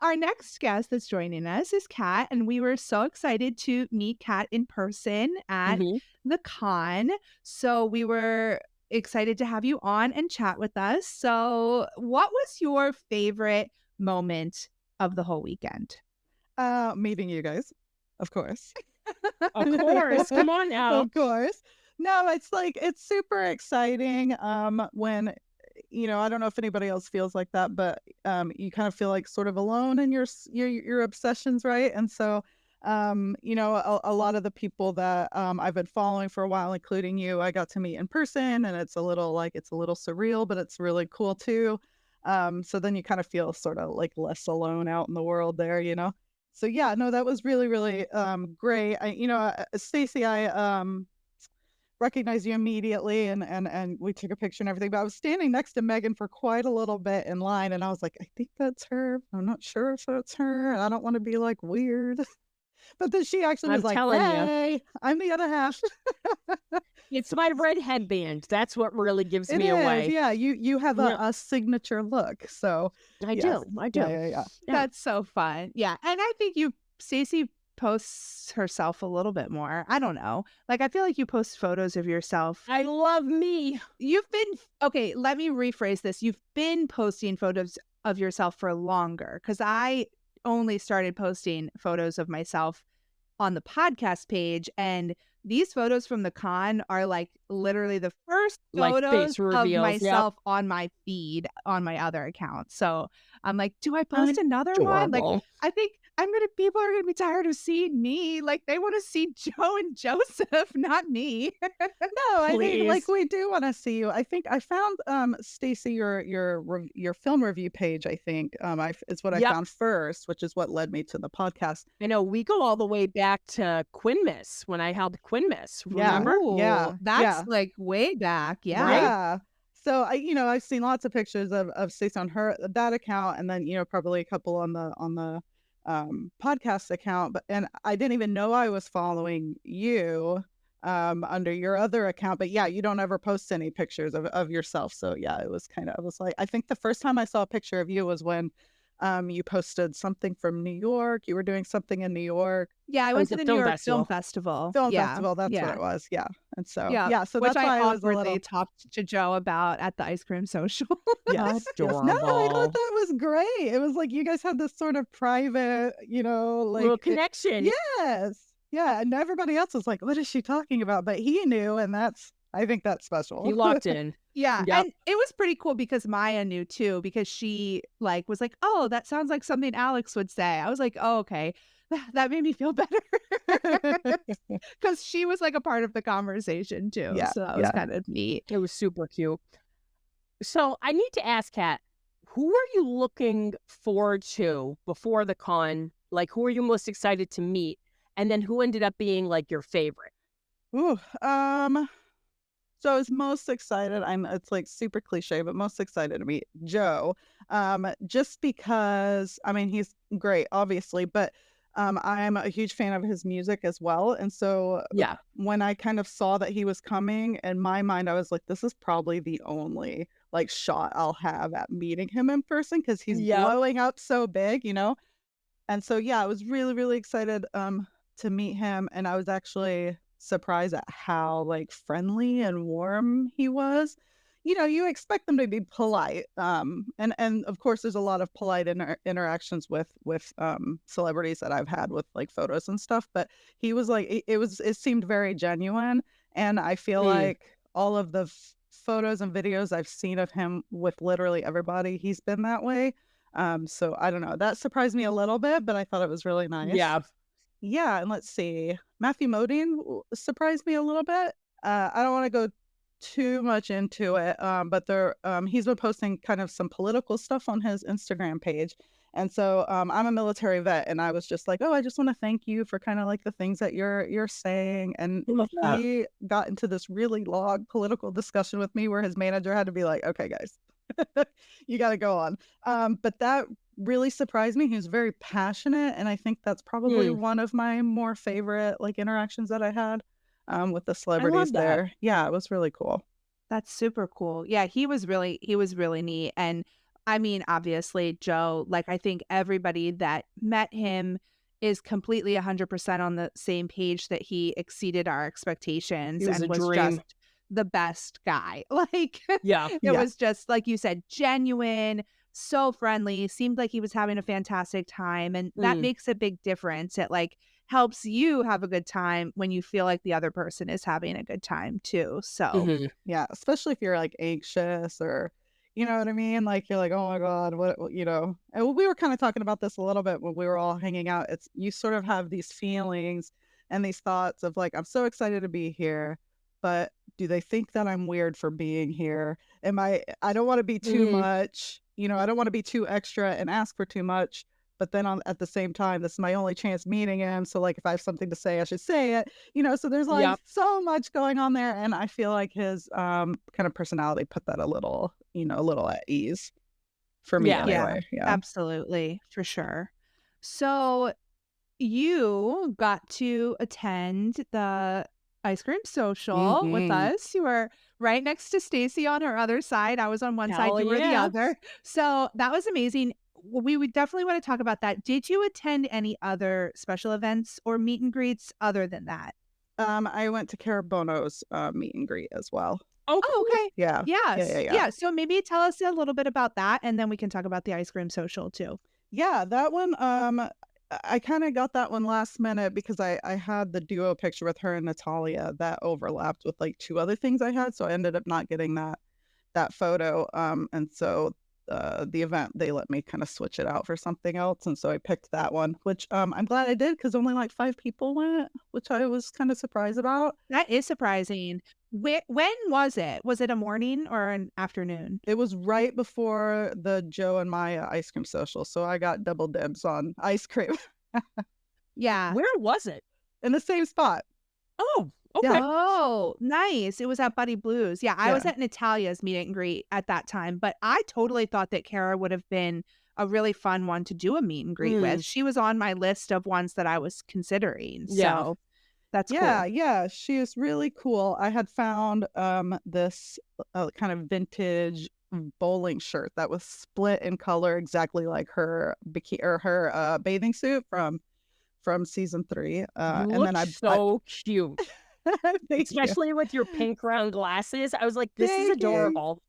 our next guest that's joining us is Kat, and we were so excited to meet Kat in person at Mhm. the con. So we were excited to have you on and chat with us. So, what was your favorite moment of the whole weekend? Meeting you guys, of course. Of course. Come on now. Of course. No, it's like it's super exciting when I don't know if anybody else feels like that, but you kind of feel like sort of alone in your obsessions, right? And so a lot of the people that I've been following for a while, including you, I got to meet in person, and it's a little surreal, but it's really cool too. So then you kind of feel sort of like less alone out in the world there, you know? So yeah, no, that was really, really great. Stacy, I recognized you immediately, and we took a picture and everything. But I was standing next to Megan for quite a little bit in line, and I was like, I think that's her. I'm not sure if that's her. And I don't want to be like weird. But then she actually I'm was like, telling you. "Hey, I'm the other half." It's my red headband. That's what really gives It me is, away. yeah. You have Yeah. a signature look, so I yes. do. I do. Yeah. Yeah. That's so fun. Yeah. And I think Stacey posts herself a little bit more. I don't know. Like, I feel like you post photos of yourself. I love me. Okay, let me rephrase this. You've been posting photos of yourself for longer, because I only started posting photos of myself on the podcast page, and these photos from the con are like literally the first Like photos face of reveals, yep. myself on my feed on my other account. So I'm like, do I post another one? Like, Adorable. I think people are gonna be tired of seeing me. Like, they want to see Joe and Joseph, not me. No, I think like Please. we do want to see you. I think I found Stacy your film review page. I think is what I Yep. found first, which is what led me to the podcast. I know we go all the way back to Quinmas when I held Quinmas. Remember? Yeah, That's yeah. like way back. Yeah. Yeah. So I've seen lots of pictures of Stacy on that account, and then probably a couple on the podcast account. And I didn't even know I was following you under your other account. But yeah, you don't ever post any pictures of yourself. So yeah, it was I was like, I think the first time I saw a picture of you was when you posted something from New York. You were doing something in New York. Yeah, I It went was to a the film New York festival. Film Festival. Film Yeah, festival, that's what yeah. it was. Yeah. And so Yeah, so which that's I why I was a awkwardly little talked to Joe about at the ice cream social. yes. No, I Adorable. thought that was great. It was like you guys had this sort of private, Little like connection. yes. Yeah. And everybody else was like, what is she talking about? But he knew, and I think that's special. He locked in. Yeah, Yep. and it was pretty cool because Maya knew too, because she was like, "Oh, that sounds like something Alex would say." I was like, "Oh, okay." That made me feel better because she was like a part of the conversation too. Yeah, So that was yeah. kind of neat. It was super cute. So I need to ask Kat, who are you looking forward to before the con? Like, who are you most excited to meet? And then who ended up being like your favorite? Ooh, so I was most excited. It's like super cliche, but most excited to meet Joe. Just because he's great, obviously, but I'm a huge fan of his music as well. And so Yeah. when I kind of saw that he was coming, in my mind, I was like, this is probably the only like shot I'll have at meeting him in person, because he's Yep. blowing up so big, And so yeah, I was really, really excited to meet him, and I was actually surprised at how like friendly and warm he was. You expect them to be polite, and of course there's a lot of polite interactions with celebrities that I've had with like photos and stuff, but he was like it seemed very genuine, and I feel like all of the photos and videos I've seen of him with literally everybody, he's been that way. So I don't know, that surprised me a little bit, but I thought it was really nice. Yeah, and let's see. Matthew Modine surprised me a little bit. I don't want to go too much into it, but he's been posting kind of some political stuff on his Instagram page. And so I'm a military vet, and I was just like, oh, I just want to thank you for kind of like the things that you're saying. And he got into this really long political discussion with me where his manager had to be like, okay, guys, you got to go on. But that really surprised me. He was very passionate, and I think that's probably one of my more favorite like interactions that I had with the celebrities there. Yeah, it was really cool. That's super cool. Yeah, he was really neat, and I mean, obviously, Joe, like, I think everybody that met him is completely 100% on the same page that he exceeded our expectations He was a and was dream. just the best guy. Like, Yeah. it Yeah. was just, like you said, genuine, so friendly, seemed like he was having a fantastic time. And that Mm. makes a big difference. It, like, helps you have a good time when you feel like the other person is having a good time too. So, Mhm. Yeah, especially if you're like anxious or you know what I mean? Like you're like, oh my God, you know. And we were kind of talking about this a little bit when we were all hanging out. It's you sort of have these feelings and these thoughts of like, I'm so excited to be here, but do they think that I'm weird for being here? I don't want to be too Mm. much, you know, I don't want to be too extra and ask for too much. But then at the same time, this is my only chance meeting him. So like if I have something to say, I should say it. You know, so there's like Yep. so much going on there. And I feel like his kind of personality put that a little, you know, a little at ease for me Yeah. yeah, anyway. Yeah. absolutely, for sure. So, you got to attend the ice cream social with Mhm. us. You were right next to Stacy on her other side. I was on one side, Hell you were the yeah. other. So that was amazing. We would definitely want to talk about that. Did you attend any other special events or meet and greets other than that? I went to Cara Bono's meet and greet as well. Oh, Oh, cool. okay. Yeah. Yes. Yeah. Yeah. So maybe tell us a little bit about that and then we can talk about the ice cream social too. Yeah, that one, I kind of got that one last minute because I had the duo picture with her and Natalia that overlapped with like two other things I had, so I ended up not getting that photo. And so the event they let me kind of switch it out for something else, and so I picked that one, which I'm glad I did because only like 5 people went, which I was kind of surprised about. That is surprising. When was it? Was it a morning or an afternoon? It was right before the Joe and Maya ice cream social, so I got double dibs on ice cream Yeah. Where was it? in the same spot. Oh, Yeah. okay. Oh, nice. It was at Buddy Blues. Yeah, I was Yeah. at Natalia's meet and greet at that time, but I totally thought that Kara would have been a really fun one to do a meet and greet with. Mm. She was on my list of ones that I was considering. Yeah. So that's Yeah, cool. yeah, she is really cool. I had found this kind of vintage bowling shirt that was split in color exactly like her bikini or her bathing suit from season 3. You And look then I so cute, thank you. especially with your pink round glasses. I was like, this is Thank you. adorable.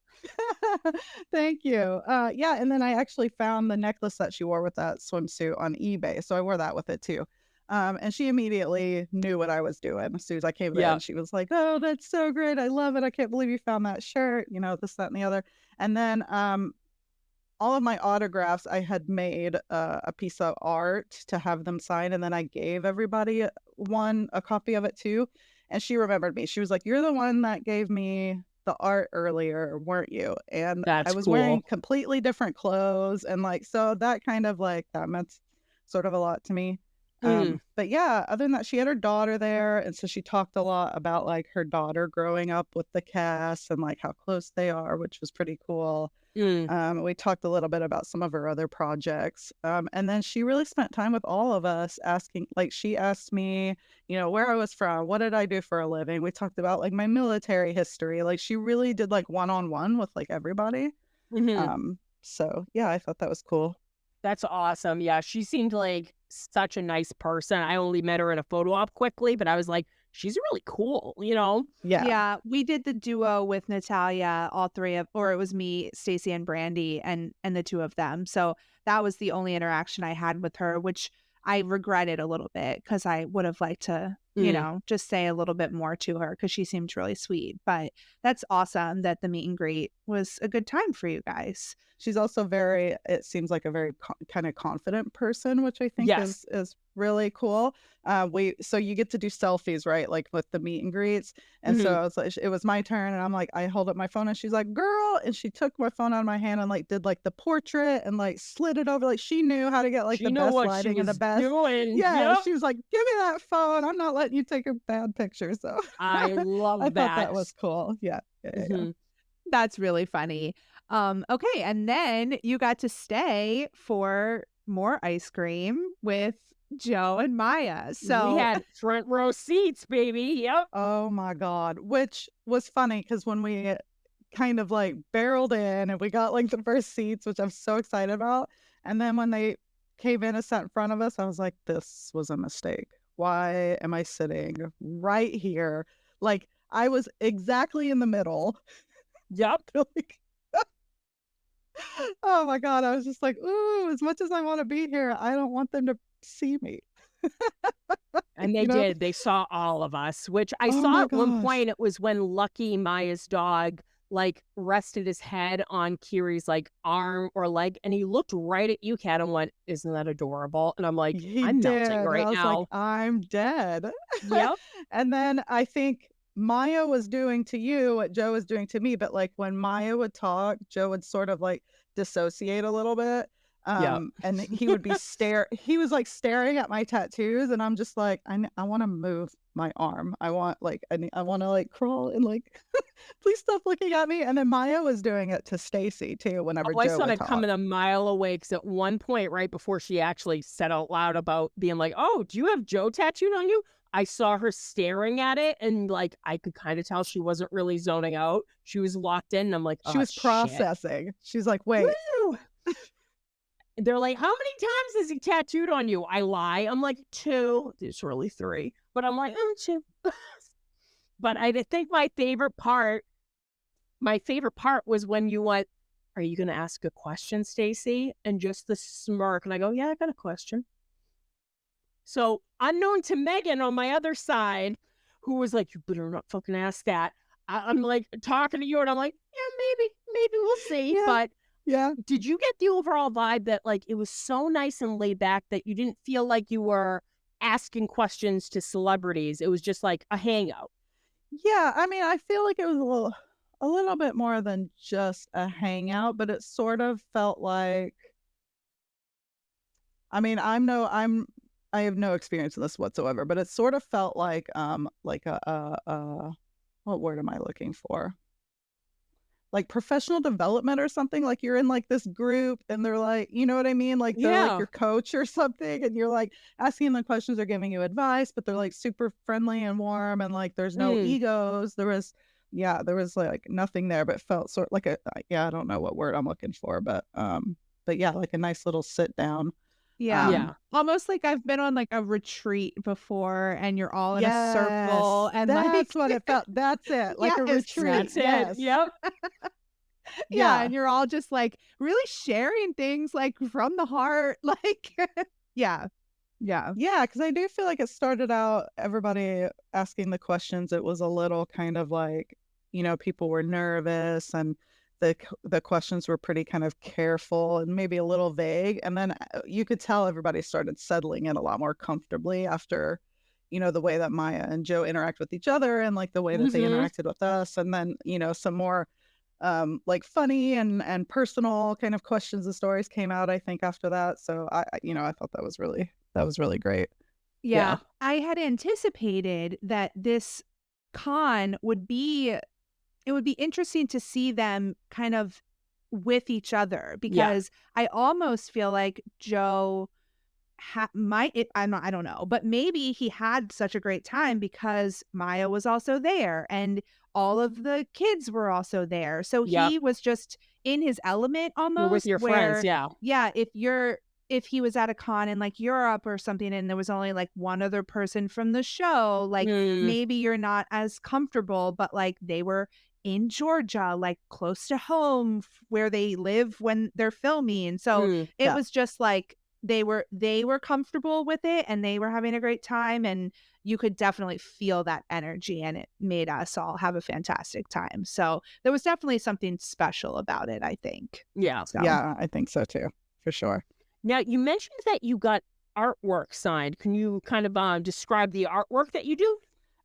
Thank you. Yeah, and then I actually found the necklace that she wore with that swimsuit on eBay, so I wore that with it too. And she immediately knew what I was doing as soon as I came Yeah. in. She was like, "Oh, that's so great! I love it! I can't believe you found that shirt!" You know, this, that, and the other. And then all of my autographs, I had made a piece of art to have them sign, and then I gave everybody a copy of it too. And she remembered me. She was like, "You're the one that gave me the art earlier, weren't you?" And I That's was cool. wearing completely different clothes, and like so that kind of like that meant sort of a lot to me. Mm. But yeah, other than that, she had her daughter there, and so she talked a lot about like her daughter growing up with the cast and like how close they are, which was pretty cool. Mm. We talked a little bit about some of her other projects. And then she really spent time with all of us asking, like, she asked me, you know, where I was from, what did I do for a living? We talked about like my military history. Like, she really did like one-on-one with like everybody. Mhm. So yeah, I thought that was cool. That's awesome. Yeah, she seemed like such a nice person. I only met her in a photo op quickly, but I was like, she's really cool, you know? Yeah. Yeah, we did the duo with Natalia, all three of, or it was me, Stacy, and Brandy, and the two of them. So that was the only interaction I had with her, which I regretted a little bit because I would have liked to, you Mm. know, just say a little bit more to her because she seemed really sweet. But that's awesome that the meet and greet was a good time for you guys. She's also it seems like a very kind of confident person, which I think Yes. is really cool. So you get to do selfies, right? Like with the meet and greets. And so Mhm. I was like, it was my turn, and I'm like, I hold up my phone, and she's like, "Girl," and she took my phone out of my hand and like did like the portrait and like slid it over. Like she knew how to get like She the knew best what she lighting and the was best. doing. Yeah, Yep. she was like, "Give me that phone. I'm not letting you take a bad picture." So I love I thought that. that was cool. Yeah. Mhm. That's really funny. Okay, and then you got to stay for more ice cream with Joe and Maya. We So had front row seats, baby. Yep. Oh my God. Which was funny because when we kind of like barreled in, and we got like the first seats, which I'm so excited about. And then when they came in and sat in front of us, I was like, this was a mistake. Why am I sitting right here? Like, I was exactly in the middle. Yep. Like, oh my God. I was just like, ooh, as much as I want to be here, I don't want them to see me. And they You know? did. They saw all of us, which I Oh saw my at one gosh. point. It was when Lucky, Maya's dog, like rested his head on Kiri's like arm or leg, and he looked right at you, Kat, and went, "Isn't that adorable?" And I'm like, He I'm did. melting And right I was like, now. I'm dead. Yep. And then I think Maya was doing to you what Joe was doing to me, but like when Maya would talk, Joe would sort of like dissociate a little bit. Yep. And he would be he was like staring at my tattoos, and I'm just like, I want to move my arm. I want like, I want to like crawl and like, please stop looking at me. And then Maya was doing it to Stacy too, whenever Oh, I Joe saw would it talk. coming a mile away because at one point, right before she actually said out loud about being like, "Oh, do you have Joe tattooed on you?" I saw her staring at it, and like I could kind of tell she wasn't really zoning out. She was locked in, and I'm like, She "Oh was shit." processing. She's like, wait, Woo! They're like, "How many times is he tattooed on you?" I lie. I'm like, 2. It's really 3. But I'm like, 2. But I think my favorite part was when you went, "Are you going to ask a question, Stacy?" And just the smirk. And I go, "Yeah, I got a question." So unknown to Megan on my other side, who was like, "You better not fucking ask that." I'm like talking to you, and I'm like, "Yeah, maybe we'll see." Yeah. But yeah. did you get the overall vibe that like it was so nice and laid back that you didn't feel like you were asking questions to celebrities? It was just like a hangout. Yeah, I mean, I feel like it was a little bit more than just a hangout, but it sort of felt like, I mean, I have no experience in this whatsoever, but it sort of felt like a what word am I looking for? Like professional development or something. Like you're in like this group and they're like, you know what I mean? Like they're like Yeah. your coach or something, and you're like asking them questions, they're giving you advice, but they're like super friendly and warm, and like there's no egos. There was like nothing there, but it felt sort of like I don't know what word I'm looking for, but yeah, like a nice little sit down. Yeah. Yeah. Almost like I've been on like a retreat before and you're all in a circle Yes, and that's like what it felt. That's it. Like a Yes, retreat. That's it. Yes. Yep. yeah, and you're all just like really sharing things like from the heart. Like yeah. Yeah. Yeah, because I do feel like it started out everybody asking the questions. It was a little kind of like, people were nervous, and the questions were pretty kind of careful and maybe a little vague. And then you could tell everybody started settling in a lot more comfortably after, the way that Maya and Joe interact with each other, and like the way that they interacted with us. And then, some more like funny and personal kind of questions and stories came out, I think, after that. So I thought that was really great. Yeah. I had anticipated that this con would be interesting to see them kind of with each other, because I almost feel like Joe I don't know, but maybe he had such a great time because Maya was also there and all of the kids were also there. So he was just in his element almost. You're with your friends. Yeah. Yeah. If he was at a con in like Europe or something and there was only like one other person from the show, like maybe you're not as comfortable, but like they were in Georgia, like close to home where they live when they're filming. So it was just like they were comfortable with it and they were having a great time, and you could definitely feel that energy, and it made us all have a fantastic time. So there was definitely something special about it, I think. Yeah. So. Yeah, I think so too, for sure. Now, you mentioned that you got artwork signed. Can you kind of describe the artwork that you do?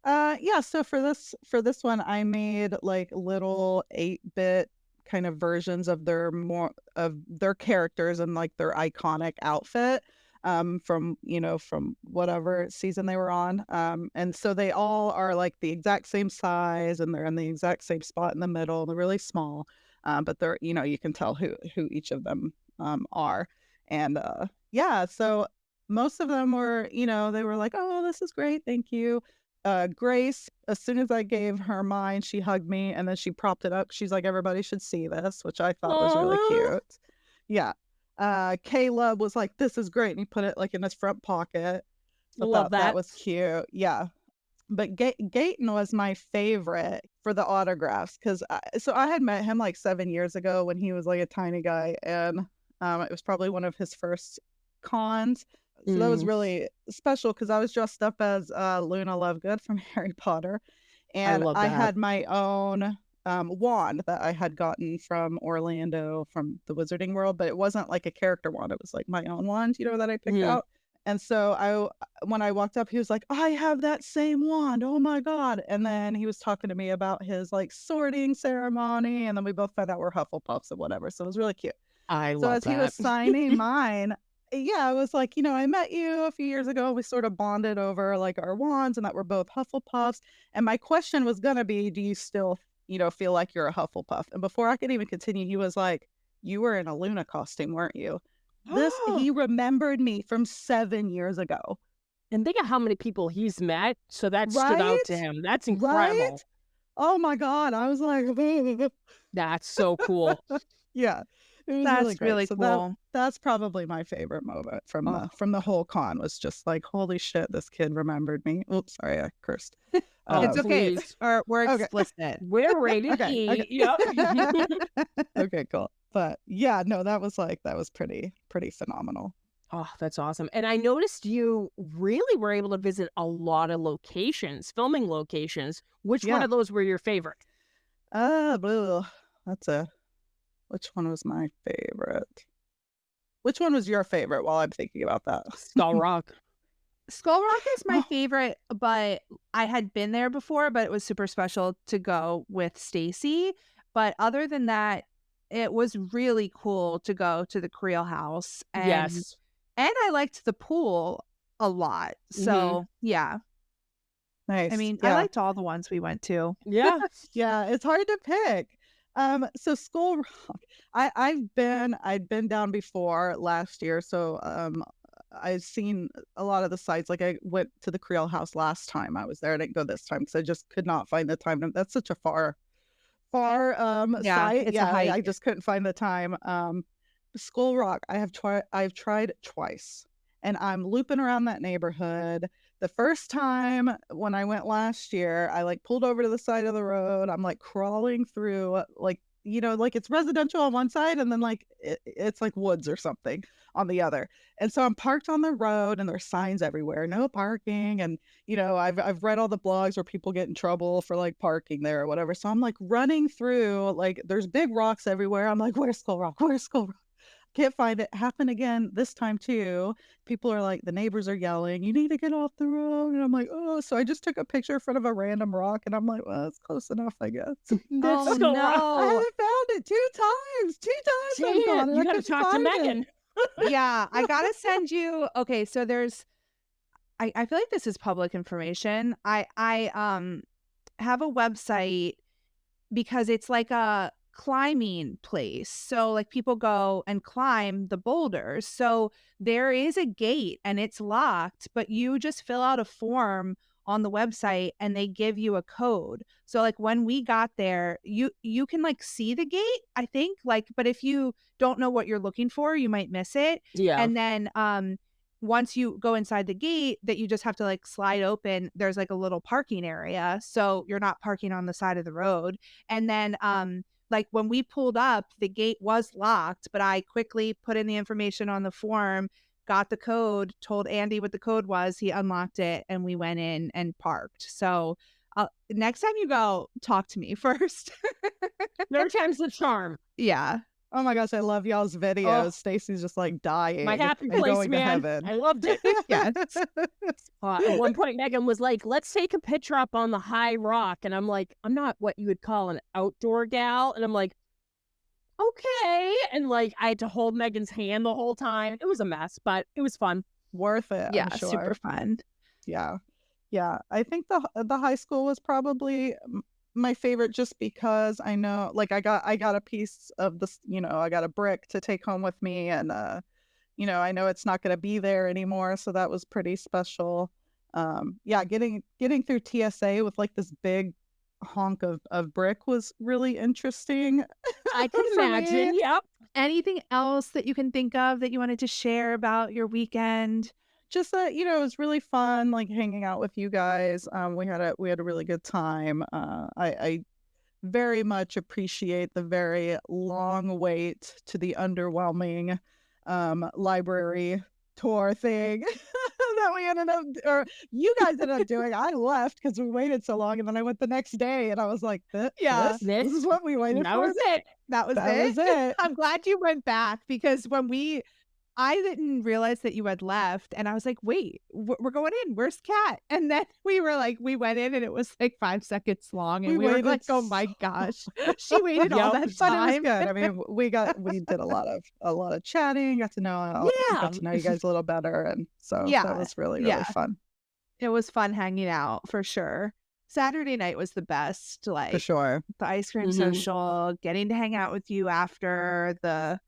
Yeah, so for this one, I made like little 8-bit kind of versions of their characters and like their iconic outfit from whatever season they were on. And so they all are like the exact same size, and they're in the exact same spot in the middle. They're really small. But they're, you can tell who each of them are. And so most of them were, they were like, "Oh, this is great, thank you." Grace, as soon as I gave her mine, she hugged me and then she propped it up. She's like, everybody should see this, which I thought was really Aw. cute. Yeah. Caleb was like, this is great. And he put it like in his front pocket. I Love thought that that. was cute. Yeah. But Gayton was my favorite for the autographs because I had met him like 7 years ago when he was like a tiny guy, and it was probably one of his first cons. So that was Mm, really special because I was dressed up as Luna Lovegood from Harry Potter, I and love I that. had my own wand that I had gotten from Orlando from the Wizarding World, but it wasn't like a character wand. It was like my own wand, that I picked Mhm. out. And so when I walked up, he was like, I have that same wand. Oh my God. And then he was talking to me about his like sorting ceremony. And then we both found out we're Hufflepuffs and whatever. So it was really cute. I So love as he was that. signing mine, yeah, I was like, I met you a few years ago. We sort of bonded over like our wands and that we're both Hufflepuffs. And my question was going to be, do you still, feel like you're a Hufflepuff? And before I could even continue, he was like, you were in a Luna costume, weren't you? He remembered me from 7 years ago. And think of how many people he's met, so that stood out to Right? him. That's Right? incredible. Oh my God. I was like, That's so cool. yeah, it was really That's great. really So cool. that's probably my favorite moment from Oh. the whole con was just like, holy shit, this kid remembered me. Oops, sorry, I cursed. Oh, It's okay. please. We're Okay. explicit. We're rated Okay, E. Yep. Okay, cool. But yeah, no, that was pretty phenomenal. Oh, that's awesome. And I noticed you really were able to visit a lot of locations, filming locations. Which one Yeah. of those were your favorite? Which one was my favorite? Which one was your favorite while I'm thinking about that? Skull Rock. Skull Rock is my Oh. favorite, but I had been there before, but it was super special to go with Stacy. But other than that, it was really cool to go to the Creel House, and Yes. I liked the pool a lot. So yeah, I Nice. mean, I Yeah. liked all the ones we went to. Yeah. Yeah, it's hard to pick. So Skull Rock, I'd been down before last year, so I've seen a lot of the sites. Like I went to the Creel House last time I was there. I didn't go this time because I just could not find the time. That's such a far Yeah, site. it's a Yeah, I hike. just couldn't find the time. Skull Rock, I've tried twice, and I'm looping around that neighborhood. The first time when I went last year, I like pulled over to the side of the road. I'm like crawling through like like it's residential on one side and then like it's like woods or something on the other. And so I'm parked on the road and there's signs everywhere, no parking. And I've read all the blogs where people get in trouble for like parking there or whatever. So I'm like running through, like there's big rocks everywhere. I'm like, where's Skull Rock? Where's Skull Rock? Can't find it. Happened again this time too. People are like, the neighbors are yelling, you need to get off the road. And I'm like, oh, so I just took a picture in front of a random rock and I'm like, well, it's close enough, I guess. That's Oh Skull Rock. I no. haven't found it 2 times. 2 times I've gone Damn, and you I got to couldn't talk to find it. Megan. Yeah, I gotta send you. Okay, so there's. I feel like this is public information. I have a website because it's like a climbing place. So like people go and climb the boulders. So there is a gate and it's locked, but you just fill out a form on the website and they give you a code. So like when we got there, you can like see the gate, I think, like, but if you don't know what you're looking for, you might miss it. Yeah. And then once you go inside the gate that you just have to like slide open, there's like a little parking area. So you're not parking on the side of the road. And then like when we pulled up, the gate was locked, but I quickly put in the information on the form, got the code, told Andy what the code was, he unlocked it, and we went in and parked. So next time you go, talk to me first. Third time's the charm. Yeah. Oh my gosh, I love y'all's videos. Stacy's just like dying My happy and place, going to man. heaven. I loved it. Yes. At one point, Megan was like, let's take a picture up on the high rock. And I'm like, I'm not what you would call an outdoor gal. And I'm like, okay. And like, I had to hold Megan's hand the whole time. It was a mess, but it was fun. Worth it, Yeah, I'm sure. super fun. Yeah. Yeah. I think the high school was probably my favorite just because I know like I got a piece of this, I got a brick to take home with me and I know it's not going to be there anymore, so that was pretty special. Yeah, getting through TSA with like this big honk of brick was really interesting. I can for me. imagine. Yep. Anything else that you can think of that you wanted to share about your weekend? Just that, it was really fun, like hanging out with you guys. We had a really good time. I very much appreciate the very long wait to the underwhelming library tour thing that we ended up, or you guys ended up doing. I left because we waited so long, and then I went the next day, and I was like, Yeah. this is what we waited That for. was it. That was That it. was it. I'm glad you went back because I didn't realize that you had left, and I was like, "Wait, we're going in. Where's Kat?" And then we went in, and it was like 5 seconds long, and We we were waited like, "Oh my gosh, she waited all that But it was time." good. I mean, we did a lot of chatting, got to know you guys a little better, and so Yeah, that was really, really yeah. fun It was fun hanging out for sure. Saturday night was the best. for Like sure. the ice cream Mhm. social, getting to hang out with you after the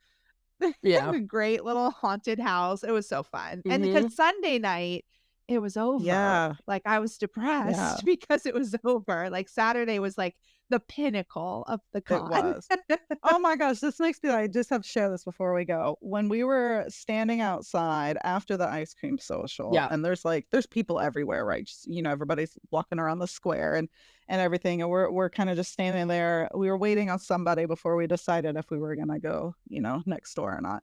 Yeah. great little haunted house. It was so fun. And Mhm. because Sunday night, it was over. Yeah, Like I was depressed yeah, because it was over. Like Saturday was like the pinnacle of the it con. was. Oh my gosh, this makes me. I just have to share this before we go. When we were standing outside after the ice cream social, Yeah. and there's people everywhere, right? Just, everybody's walking around the square and everything, and we're kind of just standing there. We were waiting on somebody before we decided if we were gonna go, next door or not.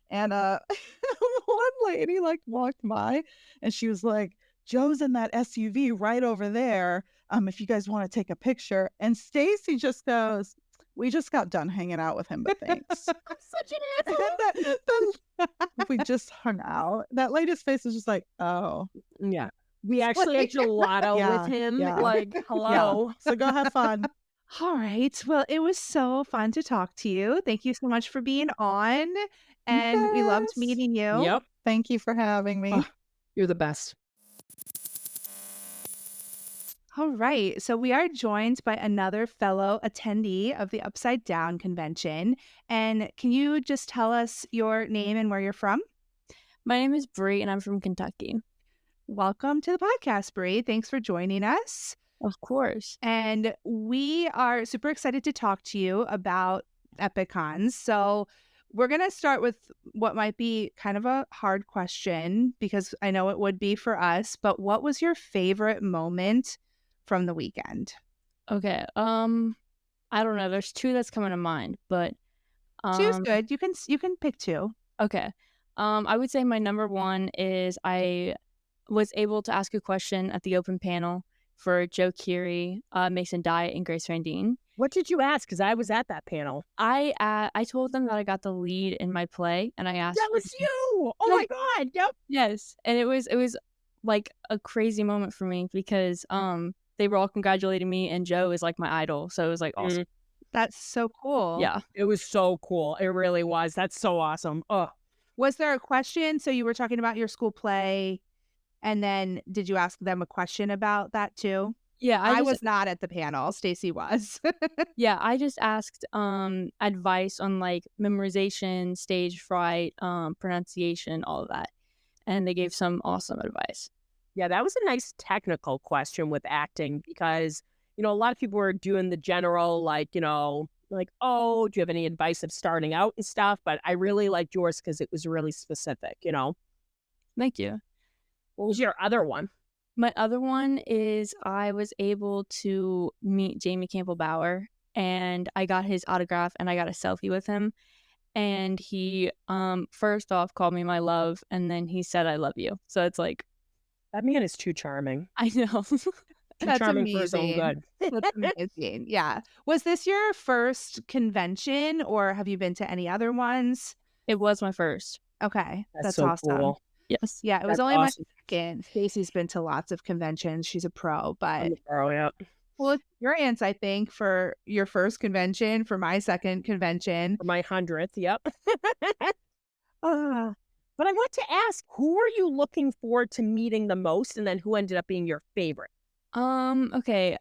And one lady like walked by, and she was like, "Joe's in that SUV right over there. If you guys want to take a picture." And Stacy just goes, "We just got done hanging out with him, but thanks." Such an And asshole. then we just hung out. That lady's face was just like, "Oh, Yeah. We actually had gelato Yeah, with him. yeah. Like, yeah." hello. So go have fun. All right. Well, it was so fun to talk to you. Thank you so much for being on. And we loved Yes. meeting you. Yep. Thank you for having me. Oh. You're the best. All right. So we are joined by another fellow attendee of the Upside Down convention. And can you just tell us your name and where you're from? My name is Bree, and I'm from Kentucky. Welcome to the podcast, Bree. Thanks for joining us. Of course. And we are super excited to talk to you about EpicCons. So we're going to start with what might be kind of a hard question because I know it would be for us, but what was your favorite moment from the weekend? Okay. I don't know. There's two that's coming to mind, but Two's good. You can pick two. okay. I would say my number one is I was able to ask a question at the open panel for Joe Keery, Mason Dye, and Grace Randine. What did you ask? Because I was at that panel. I told them that I got the lead in my play, and I asked. That was you. Oh my God. Yep. Yes, and it was like a crazy moment for me because they were all congratulating me, and Joe is like my idol, so it was like awesome. That's so cool. Yeah. It was so cool. It really was. That's so awesome. Oh, Was there a question? So you were talking about your school play, and then did you ask them a question about that too? Yeah, I was not at the panel. Stacy was. Yeah, I just asked advice on like memorization, stage fright, pronunciation, all of that. And they gave some awesome advice. yeah. That was a nice technical question with acting because, a lot of people were doing the general, like, oh, do you have any advice of starting out and stuff? But I really liked yours because it was really specific, Thank you. What was your other one? My other one is I was able to meet Jamie Campbell Bower, and I got his autograph and I got a selfie with him. And he first off called me my love, and then he said I love you. So it's like, That man is too charming. I know. Too That's charming for his own amazing. good. That's amazing. Yeah. Was this your first convention or have you been to any other ones? It was my first. Okay. That's so awesome. cool. Yes. Yeah, it was That's only awesome. my second. Stacy's been to lots of conventions. She's a pro, but Oh, yeah. well, experience, I think, for your first convention, for my second convention. For my 100th. Yep. But I want to ask, who are you looking forward to meeting the most, and then who ended up being your favorite? Okay.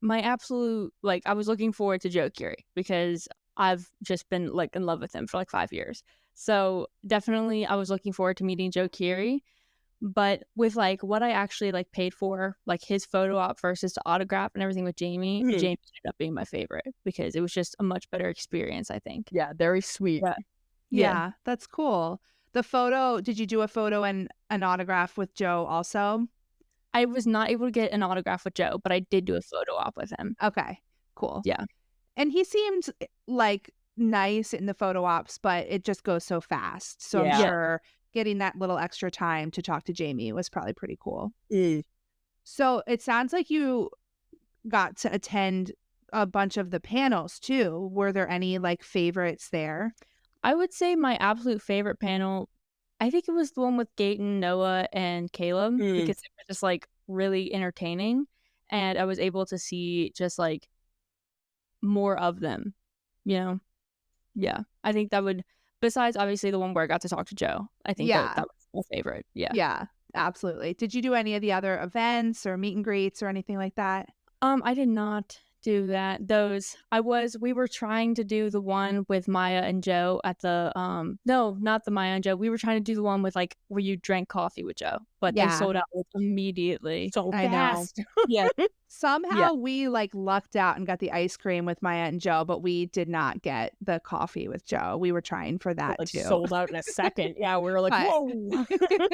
My absolute I was looking forward to Joe Keery because I've just been like in love with him for like 5 years. So definitely I was looking forward to meeting Joe Keery. But with like what I actually like paid for, like his photo op versus the autograph and everything with Jamie, Mhm. Jamie ended up being my favorite because it was just a much better experience, I think. Yeah, very sweet. Yeah. Yeah, that's cool. The photo, did you do a photo and an autograph with Joe also? I was not able to get an autograph with Joe, but I did do a photo op with him. Okay, cool. Yeah. And he seemed like nice in the photo ops, but it just goes so fast. So I'm Yeah. sure getting that little extra time to talk to Jamie was probably pretty cool. Mm. So it sounds like you got to attend a bunch of the panels too. Were there any like favorites there? I would say my absolute favorite panel, I think it was the one with Gaten, Noah, and Caleb Mm. because they were just like really entertaining, and I was able to see just like more of them, you know? Yeah. I think that would, besides obviously the one where I got to talk to Joe, I think Yeah. that was my favorite. Yeah. Yeah, absolutely. Did you do any of the other events or meet and greets or anything like that? I did not do that. We were trying to do the one with Maya and Joe at the no, not the Maya and Joe. We were trying to do the one with like where you drank coffee with Joe, but they Yeah. sold out like, immediately. So I know. fast. Yeah. Somehow we like lucked out and got the ice cream with Maya and Joe, but we did not get the coffee with Joe. We were trying for that Like too. sold out in a second. Yeah, we were like, But- whoa.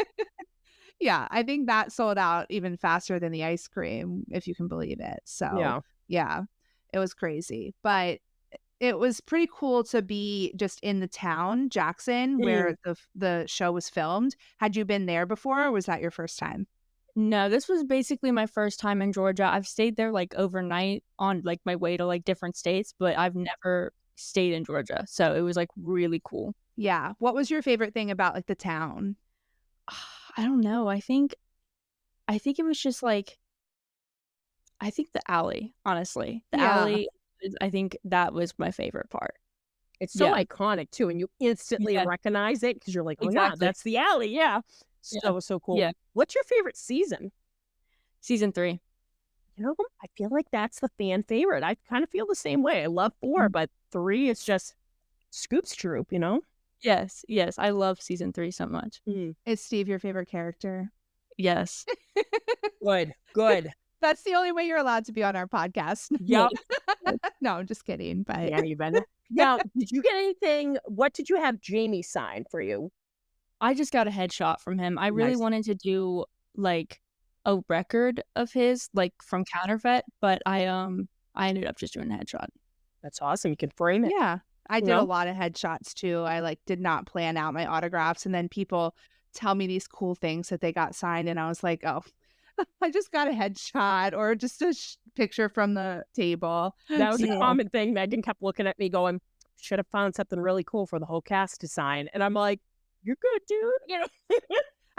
Yeah, I think that sold out even faster than the ice cream, if you can believe it. So yeah, it was crazy. But it was pretty cool to be just in the town, Jackson, where the show was filmed. Had you been there before, or was that your first time? No, this was basically my first time in Georgia. I've stayed there like overnight on like my way to like different states, but I've never stayed in Georgia. So it was like really cool. Yeah. What was your favorite thing about like the town? I don't know. I think it was just like, I think the alley, honestly. The Yeah. alley, I think that was my favorite part. It's so Yeah. iconic too, and you instantly Yeah. recognize it because you're like, oh yeah, Exactly. that's the alley. Yeah. So cool. Yeah. What's your favorite season? Season 3. You know, I feel like that's the fan favorite. I kind of feel the same way. I love 4, but 3 is just Scoop's Troop, you know? Yes. I love season 3 so much. Is Steve your favorite character? Yes. Good. That's the only way you're allowed to be on our podcast. Yep. No, I'm just kidding. But Can't even. Now, did you get anything? What did you have Jamie sign for you? I just got a headshot from him. I really Nice. wanted to do like a record of his, like from Counterfeit, but I ended up just doing a headshot. That's awesome. You can frame it. yeah, I did No? a lot of headshots too. I like did not plan out my autographs, and then people tell me these cool things that they got signed, and I was like, oh, I just got a headshot or just a picture from the table. That was a So- common thing. Megan kept looking at me going, should have found something really cool for the whole cast to sign. And I'm like, you're good, dude. You know?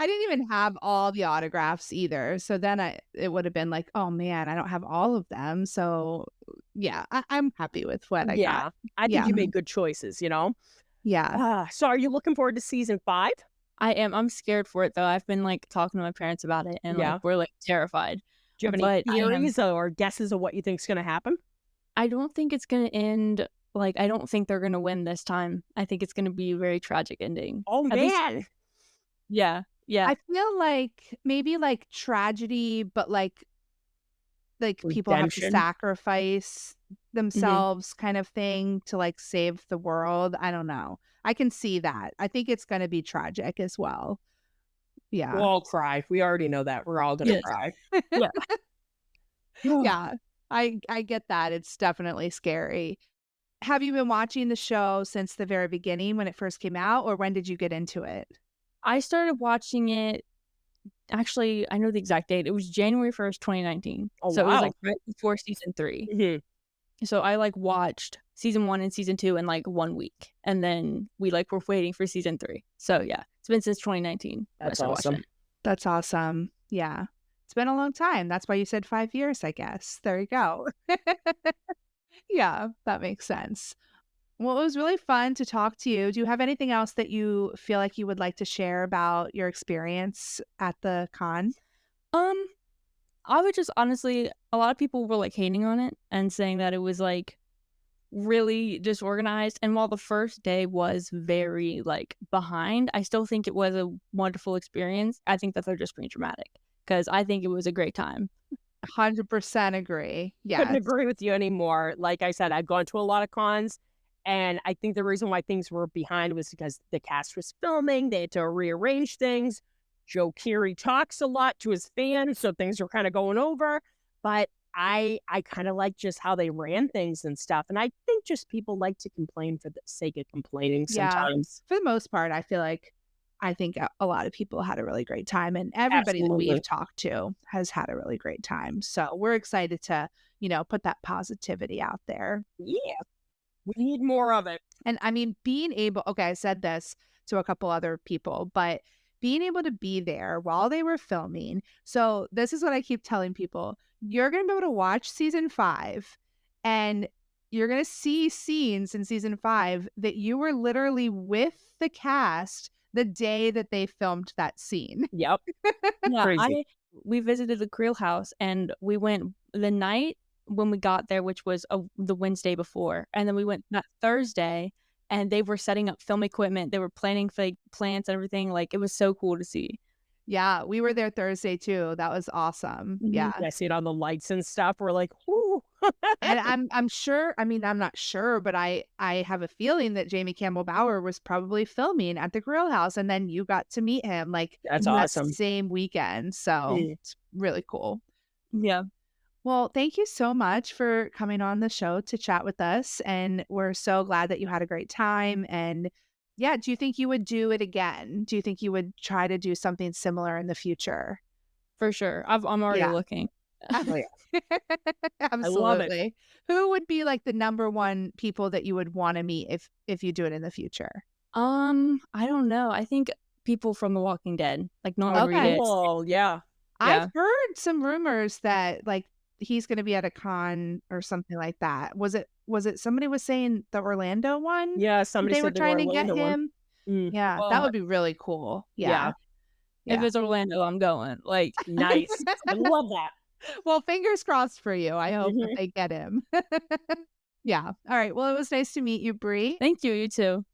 I didn't even have all the autographs either. So then it would have been like, oh man, I don't have all of them. So yeah, I'm happy with what I yeah. got. I think Yeah. you made good choices, you know? Yeah. So are you looking forward to season 5? I am. I'm scared for it though. I've been like talking to my parents about it, and Yeah. like we're like terrified. Do you have any But I am. theories or guesses of what you think's going to happen? I don't think it's gonna end. Like I don't think they're gonna win this time. I think it's gonna be a very tragic ending. Oh, At least- man. Yeah. I feel like maybe like tragedy, but like people have to Redemption. sacrifice themselves kind of thing to like save the world. I don't know. I can see that. I think it's going to be tragic as well. Yeah. We'll all cry. We already know that. We're all going to Yes. cry. Yeah. I get that. It's definitely scary. Have you been watching the show since the very beginning when it first came out, or when did you get into it? I started watching it. Actually, I know the exact date. It was January 1st, 2019. Oh, So it was wow. like right before season 3. Mhm. So I like watched season 1 and season 2 in like 1 week, and then we like were waiting for season 3. So yeah, it's been since 2019. when I That's started watching awesome. it. That's awesome. Yeah. It's been a long time. That's why you said 5 years, I guess. There you go. Yeah, that makes sense. Well, it was really fun to talk to you. Do you have anything else that you feel like you would like to share about your experience at the con? I would just honestly, a lot of people were like hating on it and saying that it was like really disorganized. And while the first day was very like behind, I still think it was a wonderful experience. I think that they're just being dramatic because I think it was a great time. 100% agree. Couldn't Yes. agree with you anymore. Like I said, I've gone to a lot of cons, and I think the reason why things were behind was because the cast was filming. They had to rearrange things. Joe Keery talks a lot to his fans, so things were kind of going over. But I kind of like just how they ran things and stuff. And I think just people like to complain for the sake of complaining Yeah. sometimes. For the most part, I think a lot of people had a really great time, and everybody that Absolutely. we've talked to has had a really great time. So we're excited to, put that positivity out there. Yeah. We need more of it. And I mean, I said this to a couple other people, but being able to be there while they were filming. So this is what I keep telling people. You're going to be able to watch season 5, and you're going to see scenes in season 5 that you were literally with the cast the day that they filmed that scene. Yep. Yeah, Crazy. we visited the Creel house and we went the night when we got there, which was the Wednesday before, and then we went that Thursday, and they were setting up film equipment. They were planting fake plants and everything. Like it was so cool to see. Yeah, we were there Thursday too. That was awesome. Mhm. Yeah. I see it on the lights and stuff. We're like, whoo. And I'm sure, I mean, I'm not sure, but I have a feeling that Jamie Campbell Bower was probably filming at the Grill House, and then you got to meet him like That's that awesome. same weekend. So Mm. it's really cool. Yeah. Well, thank you so much for coming on the show to chat with us. And we're so glad that you had a great time. And yeah, do you think you would do it again? Do you think you would try to do something similar in the future? For sure. I'm already Yeah. looking. Oh, yeah. Absolutely. Who would be like the number one people that you would want to meet if you do it in the future? I don't know. I think people from The Walking Dead, like Norman Okay. Reedus. Oh, yeah. I've heard some rumors that like he's going to be at a con or something like that. Was it somebody was saying the Orlando one? Yeah, somebody They were said the trying to get Orlando one. him. Mm. Yeah, that Well, would be really cool. Yeah. Yeah. if it's Orlando, I'm going. Like, Nice. I love that. Well, fingers crossed for you. I hope that Mhm. they get him. Yeah. All right. Well, it was nice to meet you, Bree. thank you. You too.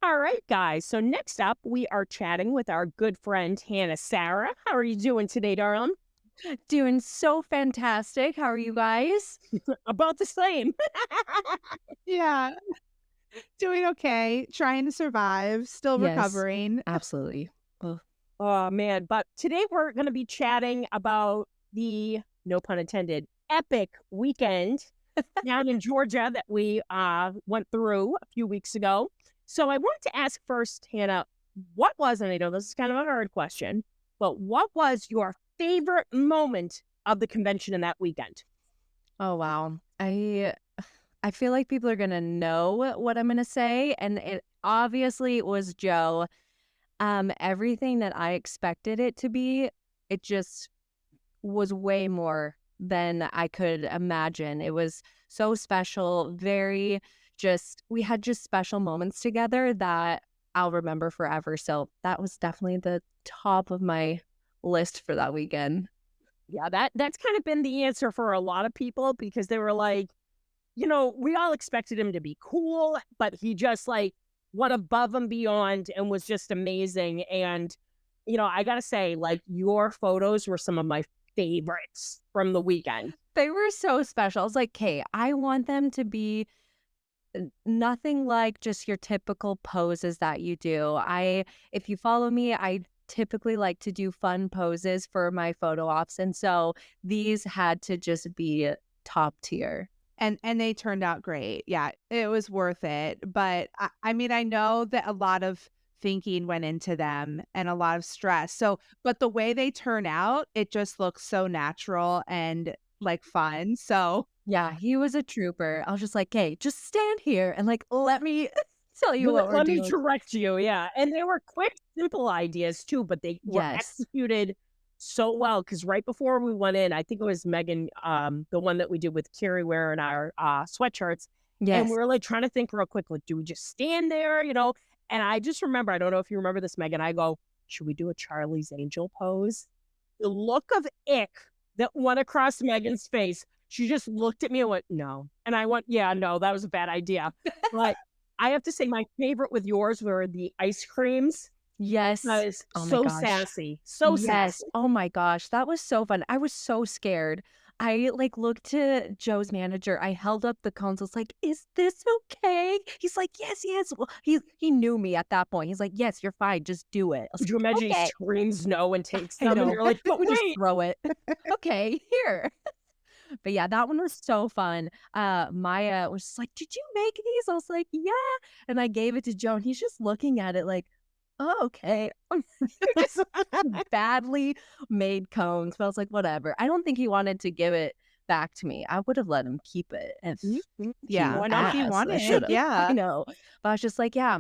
All right, guys. So next up, we are chatting with our good friend, Hannah Sarah. How are you doing today, darling? Doing so fantastic. How are you guys? About the same. Yeah. Doing okay. Trying to survive. Still Yes. recovering. Absolutely. Oh, man. But today we're going to be chatting about the, no pun intended, epic weekend down in Georgia that we went through a few weeks ago. So I wanted to ask first, Hannah, what was, and I know this is kind of a hard question, but what was your favorite moment of the convention in that weekend? Oh wow. I feel like people are gonna know what I'm gonna say, and it obviously was Joe. Everything that I expected it to be, it just was way more than I could imagine. It was so special, we had just special moments together that I'll remember forever. So that was definitely the top of my list for that weekend. Yeah, that's kind of been the answer for a lot of people because they were like, we all expected him to be cool, but he just like went above and beyond and was just amazing. And, I got to say, like, your photos were some of my favorites from the weekend. They were so special. I was like, okay, I want them to be nothing like just your typical poses that you do. If you follow me, I typically like to do fun poses for my photo ops. And so these had to just be top tier. And they turned out great. Yeah, it was worth it. But I mean, I know that a lot of thinking went into them and a lot of stress. So, but the way they turn out, it just looks so natural and like fun. So Yeah, he was a trooper. I was just like, hey, just stand here and like, let me tell you what we're Let me doing. direct you. Yeah. And they were quick, simple ideas too, but they were Yes. executed so well. Because right before we went in, I think it was Megan, the one that we did with Carrie wearing our sweatshirts. Yes. And we were like trying to think real quick, like, do we just stand there, And I just remember, I don't know if you remember this, Megan. I go, should we do a Charlie's Angel pose? The look of ick that went across Megan's face. She just looked at me and went, no. And I went, yeah, no, that was a bad idea. But I have to say my favorite with yours were the ice creams. Yes. That is Oh my so gosh. sassy. So Yes. sassy. Oh my gosh. That was so fun. I was so scared. I like looked to Joe's manager. I held up the cones. I was like, "Is this okay?" He's like, "Yes, yes." Well, he knew me at that point. He's like, "Yes, you're fine. Just do it." I was Could you like, imagine "Okay." he screams no and takes I them and know. you're like, but We just wait. throw it. Okay, here. But yeah, that one was so fun. Maya was just like, "Did you make these?" I was like, "Yeah." And I gave it to Joe, and he's just looking at it like, "Oh, okay." Just badly made cones, but I was like, whatever. I don't think he wanted to give it back to me. I would have let him keep it if Yeah, Why not? if you asked. I wanted, should have. yeah. I know. But I was just like, yeah,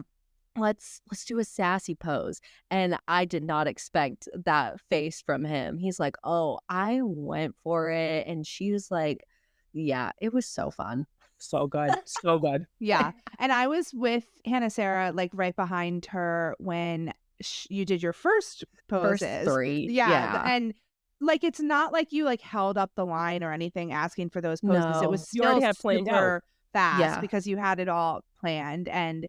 let's do a sassy pose. And I did not expect that face from him. He's like, "Oh, I went for it." And she was like, yeah, it was so fun. So good. So good. Yeah. And I was with Hannah Sarah, like right behind her when you did your first First poses. 3. Yeah. Yeah. And like, it's not like you like held up the line or anything asking for those poses. It No. was You already still had planned out. super fast Yeah. because you had it all planned. And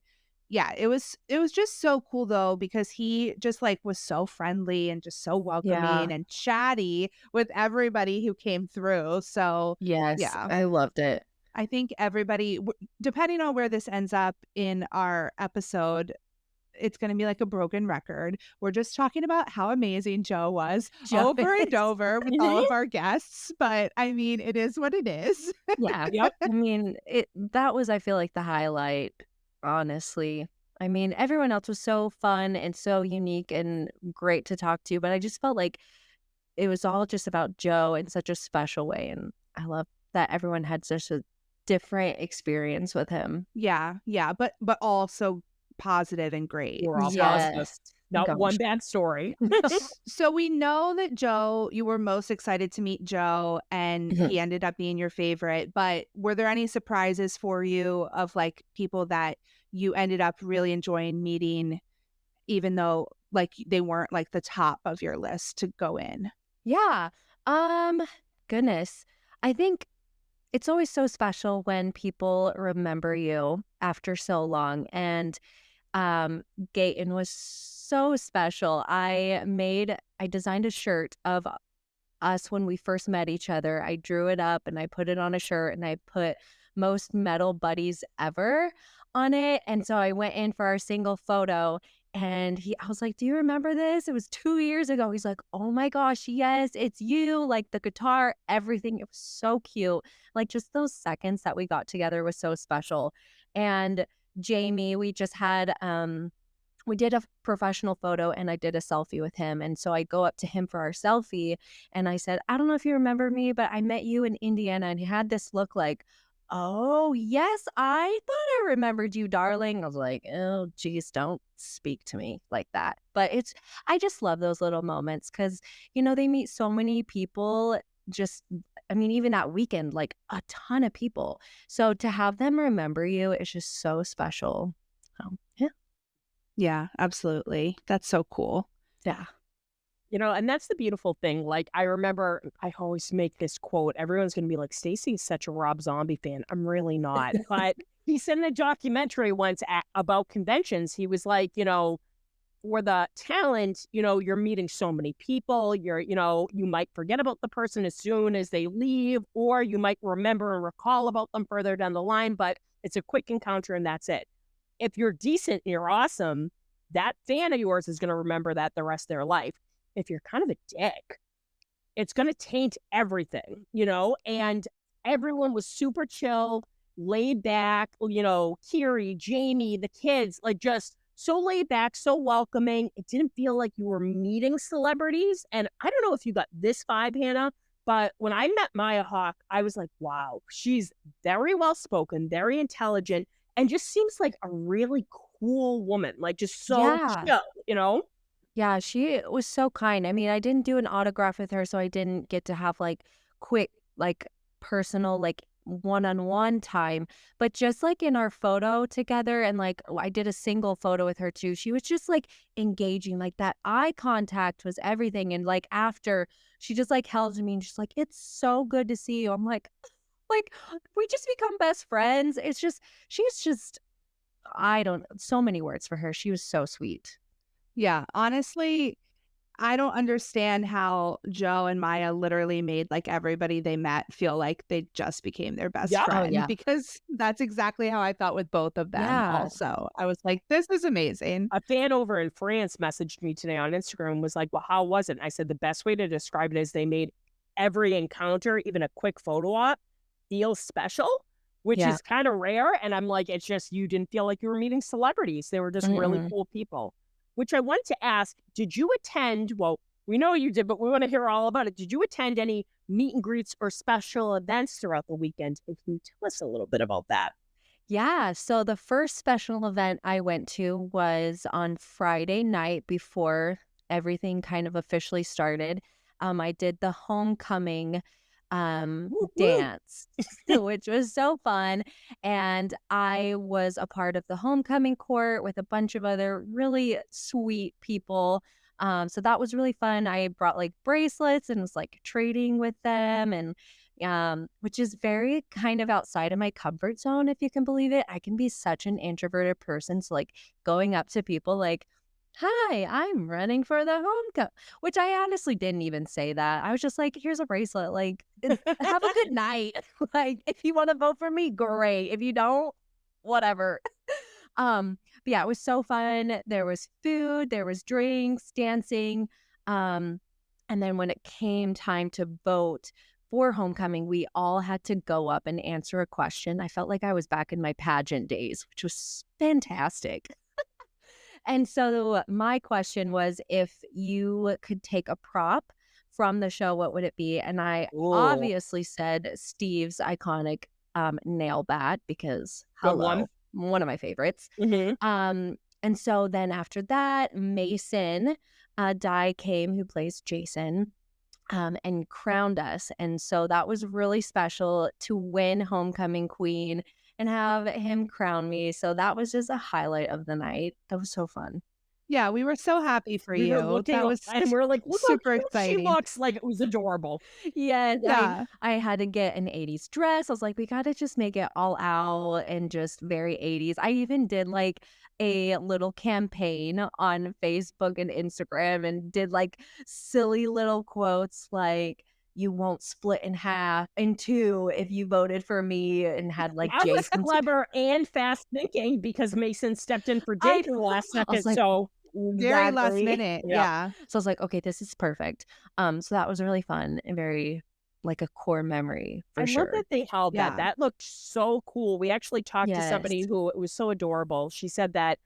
yeah, it was just so cool though, because he just like was so friendly and just so welcoming Yeah. and chatty with everybody who came through. So Yes. yeah. I loved it. I think everybody, depending on where this ends up in our episode, it's going to be like a broken record. We're just talking about how amazing Joe was Joe over and is- over with all of our guests. But I mean, it is what it is. Yeah. Yep. I mean, that was, I feel like, the highlight, honestly. I mean, everyone else was so fun and so unique and great to talk to, but I just felt like it was all just about Joe in such a special way. And I love that everyone had such a different experience with him. Yeah. Yeah. But also positive and great. We're all positive. Yes. Not Gosh. one bad story. So we know that Joe, you were most excited to meet Joe and Mhm. he ended up being your favorite. But were there any surprises for you of like people that you ended up really enjoying meeting, even though like they weren't like the top of your list to go in? Yeah. Goodness. I think it's always so special when people remember you after so long. And Gaten was so special. I designed a shirt of us when we first met each other. I drew it up and I put it on a shirt and I put most metal buddies ever on it. And so I went in for our single photo and I was like, "Do you remember this? It was 2 years ago." He's like, "Oh my gosh, yes, it's you." Like the guitar, everything. It was so cute. Like just those seconds that we got together was so special. And Jamie, we just had we did a professional photo and I did a selfie with him. And so I go up to him for our selfie and I said, "I don't know if you remember me, but I met you in Indiana." And he had this look like, "Oh, yes, I thought I remembered you, darling." I was like, "Oh, geez, don't speak to me like that." But I just love those little moments because, they meet so many people even that weekend, like a ton of people. So to have them remember you is just so special. Yeah. Yeah, absolutely. That's so cool. Yeah. And that's the beautiful thing. Like, I remember I always make this quote. Everyone's going to be like, Stacey's such a Rob Zombie fan. I'm really not. But he said in a documentary once about conventions, he was like, for the talent, you're meeting so many people. You might forget about the person as soon as they leave, or you might remember and recall about them further down the line, but it's a quick encounter and that's it. If you're decent and you're awesome, that fan of yours is going to remember that the rest of their life. If you're kind of a dick, it's going to taint everything, and everyone was super chill, laid back, Kiri, Jamie, the kids, like just so laid back, so welcoming. It didn't feel like you were meeting celebrities. And I don't know if you got this vibe, Hannah, but when I met Maya Hawke, I was like, wow, she's very well spoken, very intelligent, and just seems like a really cool woman, like just so Yeah. chill, Yeah, she was so kind. I mean, I didn't do an autograph with her, so I didn't get to have like quick, like personal, like one-on-one time, but just like in our photo together, and like I did a single photo with her too. She was just like engaging, like that eye contact was everything. And like after, she just like held me and she's like, "It's so good to see you." I'm like we just become best friends. It's just, she's just, I don't, so many words for her. She was so sweet. Yeah, honestly, I don't understand how Joe and Maya literally made like everybody they met feel like they just became their best Yeah. Oh friend, yeah. because that's exactly how I felt with both of them Yeah. also. I was like, this is amazing. A fan over in France messaged me today on Instagram and was like, well, how was it? And I said, the best way to describe it is they made every encounter, even a quick photo op, feel special, which Yeah. is kind of rare. And I'm like, it's just, you didn't feel like you were meeting celebrities. They were just really Mm-mm. cool people. Which I want to ask, did you attend, well, we know you did, but we want to hear all about it. Did you attend any meet and greets or special events throughout the weekend? Can you tell us a little bit about that? Yeah, so the first special event I went to was on Friday night before everything kind of officially started. I did the homecoming Woo-hoo. dance, which was so fun. And I was a part of the homecoming court with a bunch of other really sweet people. So that was really fun. I brought like bracelets and was like trading with them, and which is very kind of outside of my comfort zone, if you can believe it. I can be such an introverted person. So like going up to people like, "Hi, I'm running for the homecoming," which I honestly didn't even say that. I was just like, "Here's a bracelet. Like, have a good night. Like, if you want to vote for me, great. If you don't, whatever." But yeah, it was so fun. There was food, there was drinks, dancing. Um, and then when it came time to vote for homecoming, we all had to go up and answer a question. I felt like I was back in my pageant days, which was fantastic. And so my question was, if you could take a prop from the show, what would it be? And I Ooh, obviously said Steve's iconic nail bat, because good one. hello, one of my favorites. Mhm. And so then after that, Mason Dye came, who plays Jason, and crowned us. And so that was really special to win Homecoming Queen and have him crown me. So that was just a highlight of the night. That was so fun. Yeah, we were so happy for We were you. looking That was and we're like, look how super cute she exciting. looks. Like, it was adorable. Yes, Yeah. I had to get an 80s dress. I was like, we got to just make it all out and just very 80s. I even did like a little campaign on Facebook and Instagram and did like silly little quotes like, "You won't split in two if you voted for me," and had like I was Jason. clever and fast thinking because Mason stepped in for I Jason last I was second. like, So Very last exactly. minute. Yeah. Yeah. so I was like, okay, this is perfect. So that was really fun and very like a core memory I for love sure. that they held that. Yeah. That looked so cool. We actually talked to somebody Yes. who it was so adorable. She said that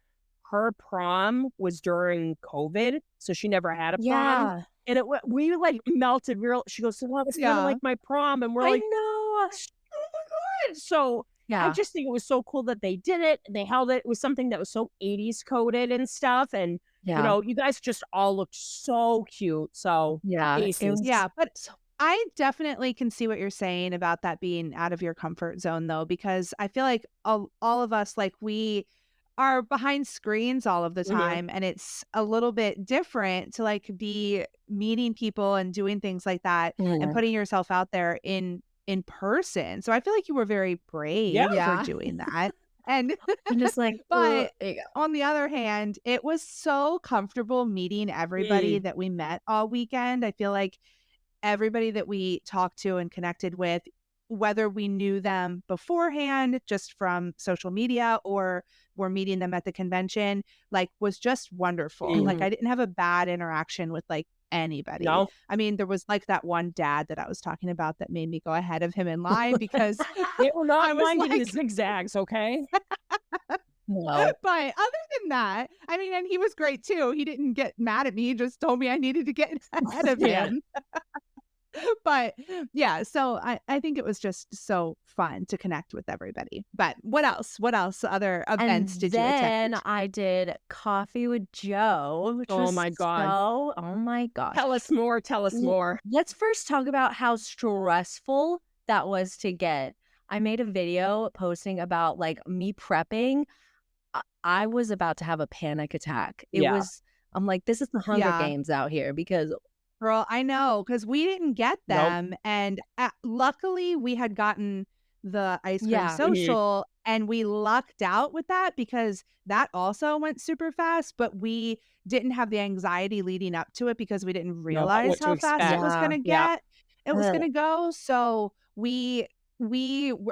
her prom was during COVID, so she never had a prom. Yeah. And we like melted. She goes, "Well, it's kind of Yeah. like my prom," and we're I like, know. "Oh my God." So I Yeah. just think it was so cool that they did it. They held it. It was something that was so 80s coded and stuff. And Yeah. you guys just all looked so cute. So Yeah. It aces. was Yeah, but I definitely can see what you're saying about that being out of your comfort zone, though, because I feel like all of us, like, we are behind screens all of the Mhm. time, and it's a little bit different to like be meeting people and doing things like that and Mhm. putting yourself out there in person. So I feel like you were very brave Yeah. for Yeah. doing that. And I'm just like, but there you go. on the other hand, it was so comfortable meeting everybody Mm. that we met all weekend. I feel like everybody that we talked to and connected with, whether we knew them beforehand just from social media or were meeting them at the convention, like, was just wonderful. Like, Mm. I didn't have a bad interaction with like anybody. No. I mean, there was like that one dad that I was talking about that made me go ahead of him in line because They were I not was minding the like, zigzags, okay? No. but other than that, I mean, and he was great too. He didn't get mad at me. He just told me I needed to get ahead of Yeah. him. But yeah, so I think it was just so fun to connect with everybody. But what else? What else? Other And events did you then attend? I did Coffee with Joe, which Oh was my God. oh my gosh. Tell us more. Tell us L- more. Let's first talk about how stressful that was to get. I made a video posting about like me prepping. I was about to have a panic attack. Yeah. I'm like, this is the Hunger Yeah. Games out here because Girl, I know, because we didn't get Nope. them, and luckily we had gotten the ice cream Yeah. social, and we lucked out with that because that also went super fast, but we didn't have the anxiety leading up to it because we didn't Know realize what to how fast it was expect. Yeah. gonna Yeah. it was Ugh. gonna go. So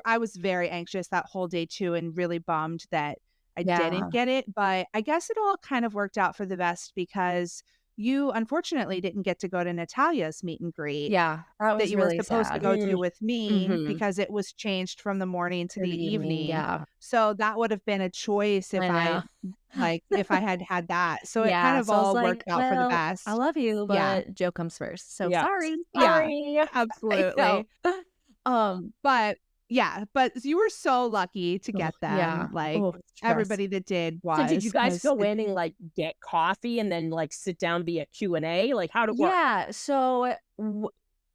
I was very anxious that whole day too, and really bummed that I Yeah. didn't get it. But I guess it all kind of worked out for the best because you unfortunately didn't get to go to Natalia's meet and greet Yeah. That that was you were really supposed to sad. go to with me Mhm. because it was changed from the morning to To the the evening, evening. yeah. So that would have been a choice if I know. if I had that. So it kind Yeah, of so I was all like, worked out for the well, I best. love you, Yeah. but Joe comes first. So Yeah. sorry. Yeah. Sorry. I know. Absolutely. But yeah, but you were so lucky to get them. Yeah. Like Oh, stress. everybody that did So did you was guys 'cause go in and like get coffee and then like sit down via Q&A? Like how'd it work? Yeah, so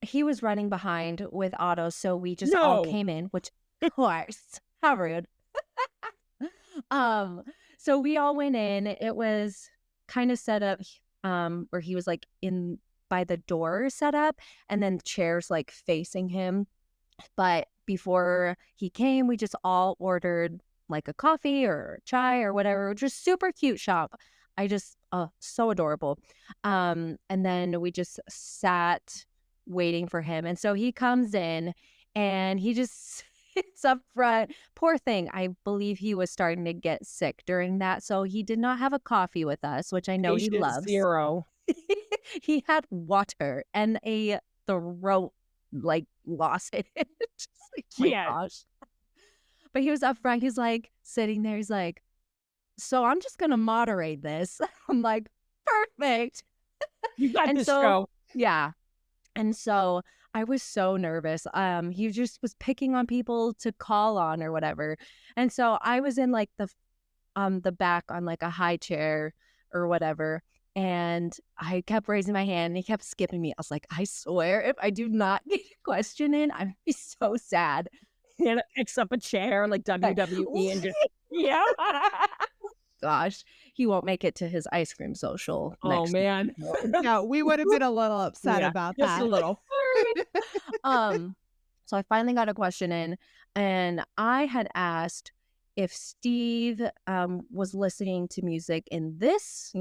he was running behind with Otto, so we just all No. came in, which of course, how rude. So we all went in. It was kind of set up where he was like in by the door set up and then chairs like facing him. But before he came, we just all ordered like a coffee or chai or whatever. Just super cute shop. I just so adorable. And then we just sat waiting for him. And so he comes in and he just sits up front. Poor thing. I believe he was starting to get sick during that. So he did not have a coffee with us, which I know he Patient loves. zero. He had water and a throat like lost it. Just like, my Yeah. gosh. But he was up front. He's like sitting there. He's like, so I'm just gonna moderate this. I'm like, perfect. You got And this so show. yeah. And so I was so nervous. He just was picking on people to call on or whatever. And so I was in like the back on like a high chair or whatever. And I kept raising my hand and he kept skipping me. I was like, I swear, if I do not get a question in, I'm gonna be so sad. And it picks up a chair like WWE and just yeah. Gosh, he won't make it to his ice cream social Oh next week. man. No, we would have been a little upset Yeah, about just that. a little. So I finally got a question in, and I had asked if Steve was listening to music in this,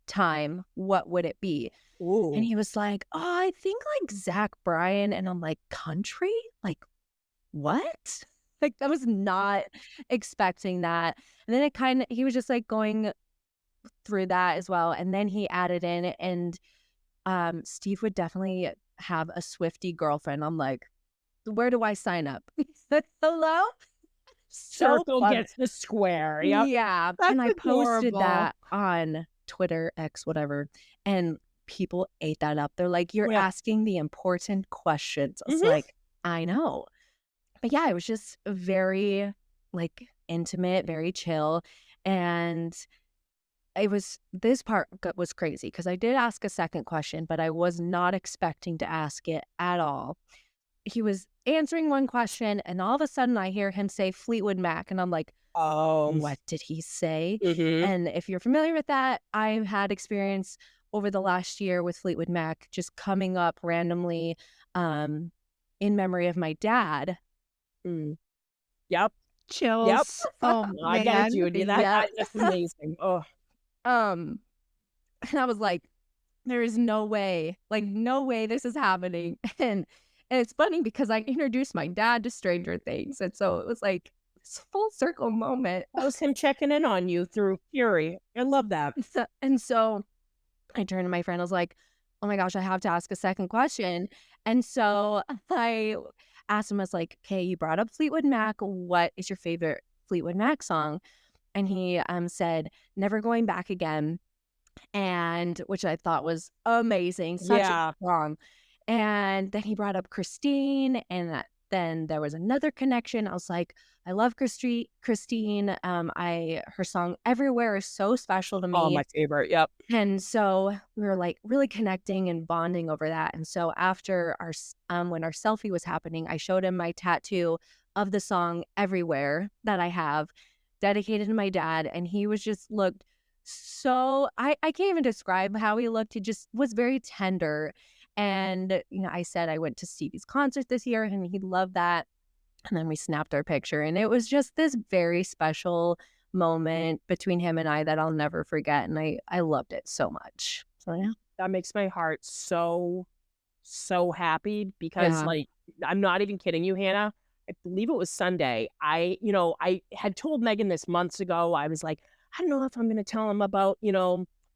time, what would it be? Ooh. And he was like, "Oh, I think like Zach Bryan," and I'm like, "Country? Like what?" Like I was not expecting that. And then he was just like going through that as well, and then he added in and Steve would definitely have a Swiftie girlfriend. I'm like, where do I sign up? Hello? So Circle funny. gets the square. Yep. Yeah. That's And I posted adorable. that on Twitter, X, whatever. And people ate that up. They're like, you're Yeah. asking the important questions. I was Mhm. like, I know. But yeah, it was just very like intimate, very chill. And this part was crazy because I did ask a second question, but I was not expecting to ask it at all. He was answering one question and all of a sudden I hear him say Fleetwood Mac and I'm like, Oh. what did he say? Mhm. And if you're familiar with that, I've had experience over the last year with Fleetwood Mac just coming up randomly in memory of my dad. Mm. Yep. Chills. Oh I man. get you. Yeah. That's amazing. Oh. And I was like, there is no way, like no way this is happening. And it's funny because I introduced my dad to Stranger Things. And so it was like this full circle moment. That was him checking in on you through Fury. I love that. And so I turned to my friend, I was like, oh my gosh, I have to ask a second question. And so I asked him, I was like, okay, you brought up Fleetwood Mac. What is your favorite Fleetwood Mac song? And he said, Never Going Back Again. And which I thought was amazing. Such Yeah. a song. And then he brought up Christine and then there was another connection. I was like, I love Christine. Her song Everywhere is so special to me. Oh, my favorite. Yep. And so we were like really connecting and bonding over that. And so after when our selfie was happening, I showed him my tattoo of the song Everywhere that I have dedicated to my dad. And he was just looked so, I can't even describe how he looked. He just was very tender. And, I said I went to Stevie's concert this year and he loved that. And then we snapped our picture. And it was just this very special moment between him and I that I'll never forget. And I loved it so much. So, yeah. That makes my heart so happy because, like, I'm not even kidding you, Hannah. I believe it was Sunday. I had told Megan this months ago. I was like, I don't know if I'm going to tell him about,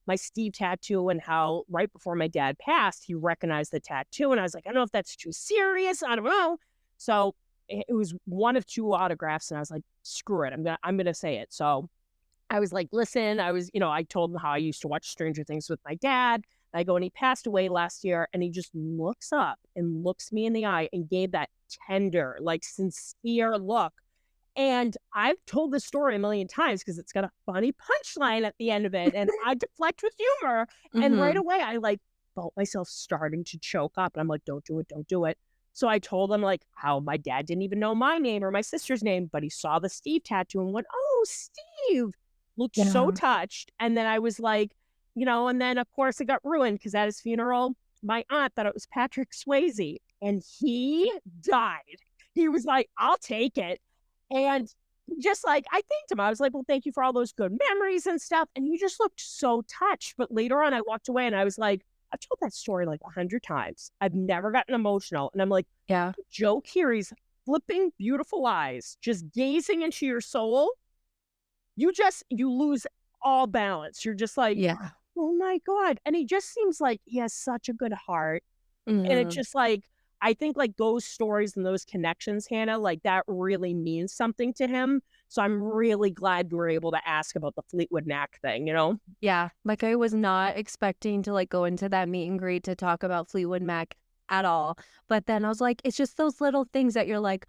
my Steve tattoo and how right before my dad passed, he recognized the tattoo. And I was like, I don't know if that's too serious. I don't know. So it was one of two autographs. And I was like, screw it. I'm going to say it. So I was like, listen, I told him how I used to watch Stranger Things with my dad. I go, and he passed away last year. And he just looks up and looks me in the eye and gave that tender, like sincere look. And I've told this story a million times because it's got a funny punchline at the end of it. And I deflect with humor. And right away, I felt myself starting to choke up. And I'm like, don't do it. Don't do it. So I told him how my dad didn't even know my name or my sister's name, but he saw the Steve tattoo and went, oh, Steve, looked so touched. And then I was like, and then of course it got ruined because at his funeral, my aunt thought it was Patrick Swayze and he died. He was like, I'll take it. And just I thanked him. I was like, well, thank you for all those good memories and stuff. And he just looked so touched. But later on, I walked away and I was like, I've told that story 100 times. I've never gotten emotional. And I'm like, yeah, Joe Keery's flipping beautiful eyes, just gazing into your soul. You lose all balance. You're just like, yeah, oh my God. And he just seems like he has such a good heart. And it's just I think those stories and those connections, Hannah, that really means something to him. So I'm really glad we were able to ask about the Fleetwood Mac thing, Yeah. I was not expecting to go into that meet and greet to talk about Fleetwood Mac at all. But then I was like, it's just those little things that you're like,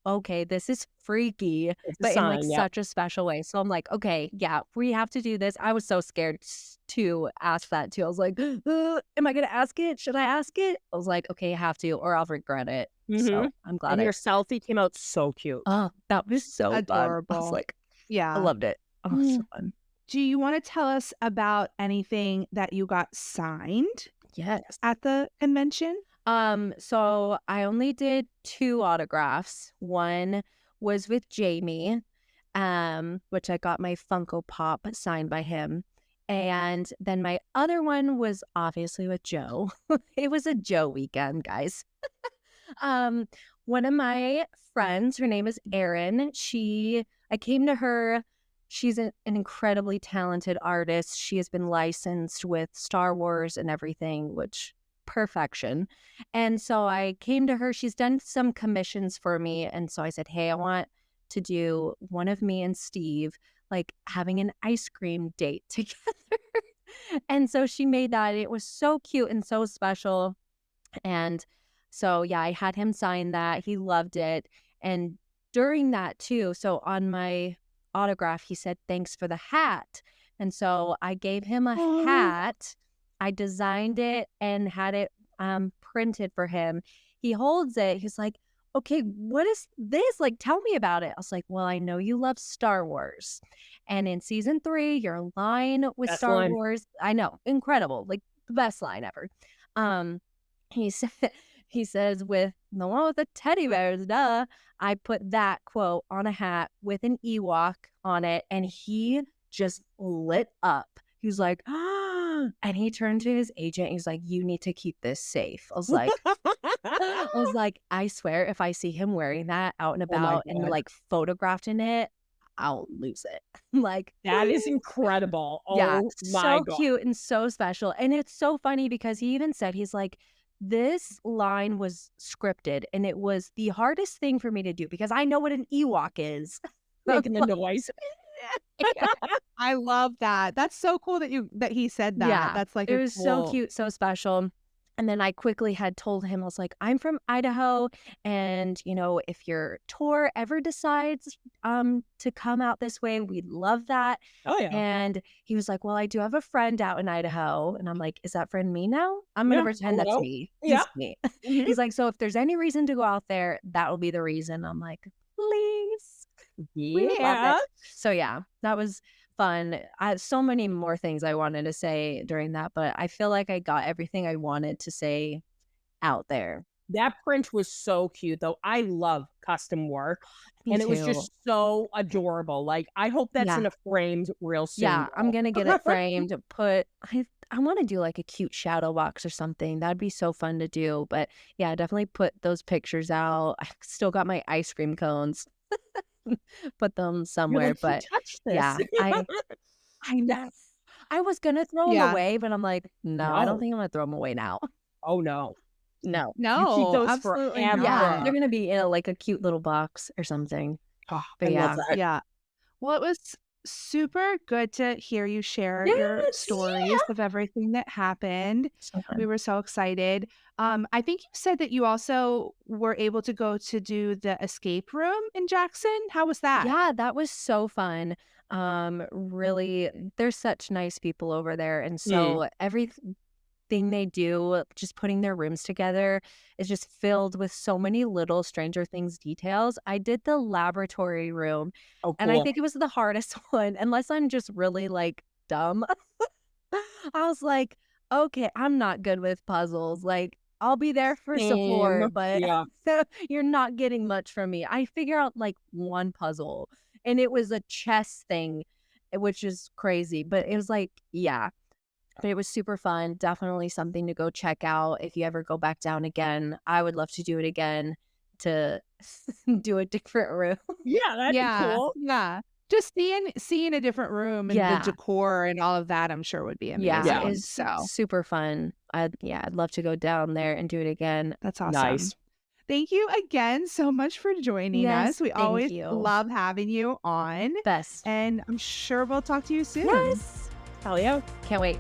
okay, this is freaky, but in such a special way. So I'm like, okay, yeah, we have to do this. I was so scared to ask that too. I was like, am I going to ask it? Should I ask it? I was like, okay, I have to, or I'll regret it. So I'm glad. And your selfie came out so cute. Oh, that was so adorable. Fun. I was like, yeah, I loved it. Oh, so fun. Do you want to tell us about anything that you got signed? Yes. At the convention? So I only did 2 autographs. One was with Jamie, which I got my Funko Pop signed by him. And then my other one was obviously with Joe. It was a Joe weekend, guys. One of my friends, her name is Erin. I came to her. She's an incredibly talented artist. She has been licensed with Star Wars and everything, which perfection. And so I came to her. She's done some commissions for me. And so I said, hey, I want to do one of me and Steve, having an ice cream date together. And so she made that. It was so cute and so special. And so, yeah, I had him sign that. He loved it. And during that too, so on my autograph, he said, thanks for the hat. And so I gave him a hat. I designed it and had it printed for him. He holds it. He's like, okay, what is this? Tell me about it. I was like, well, I know you love Star Wars. And in season 3, your line with Best Star line. Wars, I know, incredible. The best line ever. He says, with the one with the teddy bears, duh. I put that quote on a hat with an Ewok on it. And he just lit up. He was like, and he turned to his agent. He's like, you need to keep this safe. I was like, I swear if I see him wearing that out and about and photographed in it, I'll lose it. That is incredible. Oh yeah, my so God. cute and so special. And it's so funny because he even said, he's like, this line was scripted and it was the hardest thing for me to do because I know what an Ewok is. Making the noise. I love that. That's so cool that he said that. Yeah, That's it was so cute, so special. And then I quickly had told him, I was like, I'm from Idaho. And, if your tour ever decides to come out this way, we'd love that. Oh, yeah. And he was like, well, I do have a friend out in Idaho. And I'm like, is that friend me now? I'm going to pretend that's me. Yeah. He's me. Mhm. He's like, so if there's any reason to go out there, that will be the reason. I'm like, please. We love Yeah. it. So yeah, that was fun. I had so many more things I wanted to say during that, but I feel like I got everything I wanted to say out there. That print was so cute, though. I love custom work, Me and it was too. just so adorable. Like, I hope that's Yeah. in a framed real soon. Yeah, I'm girl. gonna get it framed. I want to do like a cute shadow box or something. That'd be so fun to do. But yeah, definitely put those pictures out. I still got my ice cream cones. Put them You're somewhere. like, who But touched this? yeah, I know. I was gonna throw them Yeah. away, but I'm like, no, I don't No. think I'm gonna throw them away now. Oh, no. No. You keep No, those absolutely forever. Yeah, not. they're gonna be in like a cute little box or something. Oh, But I yeah. love that. Yeah. Well, it was super good to hear you share your Yes, stories of everything that happened. So We fun. were so excited. I think you said that you also were able to go to do the escape room in Jackson. How was that? Yeah, that was so fun. Really, there's such nice people over there, and so everything they do, just putting their rooms together, is just filled with so many little Stranger Things details. I did the laboratory room, Oh, and I cool. think it was the hardest one, unless I'm just really like dumb. I was like, okay, I'm not good with puzzles. Like, I'll be there for support, Same. but Yeah. you're not getting much from me. I figure out like one puzzle, and it was a chess thing, which is crazy, but it was like, yeah. But it was super fun. Definitely something to go check out if you ever go back down again. I would love to do it again to do a different room. Yeah, that'd be Yeah. cool. Yeah. Just seeing a different room and Yeah. the decor and all of that, I'm sure would be Yeah, amazing. Yeah. it's So super fun. I'd love to go down there and do it again. that's awesome. Nice. Thank you again so much for joining Yes, us. We thank always you. love having you on, Best. and I'm sure we'll talk to you soon. Yes. Hell yeah. Can't wait.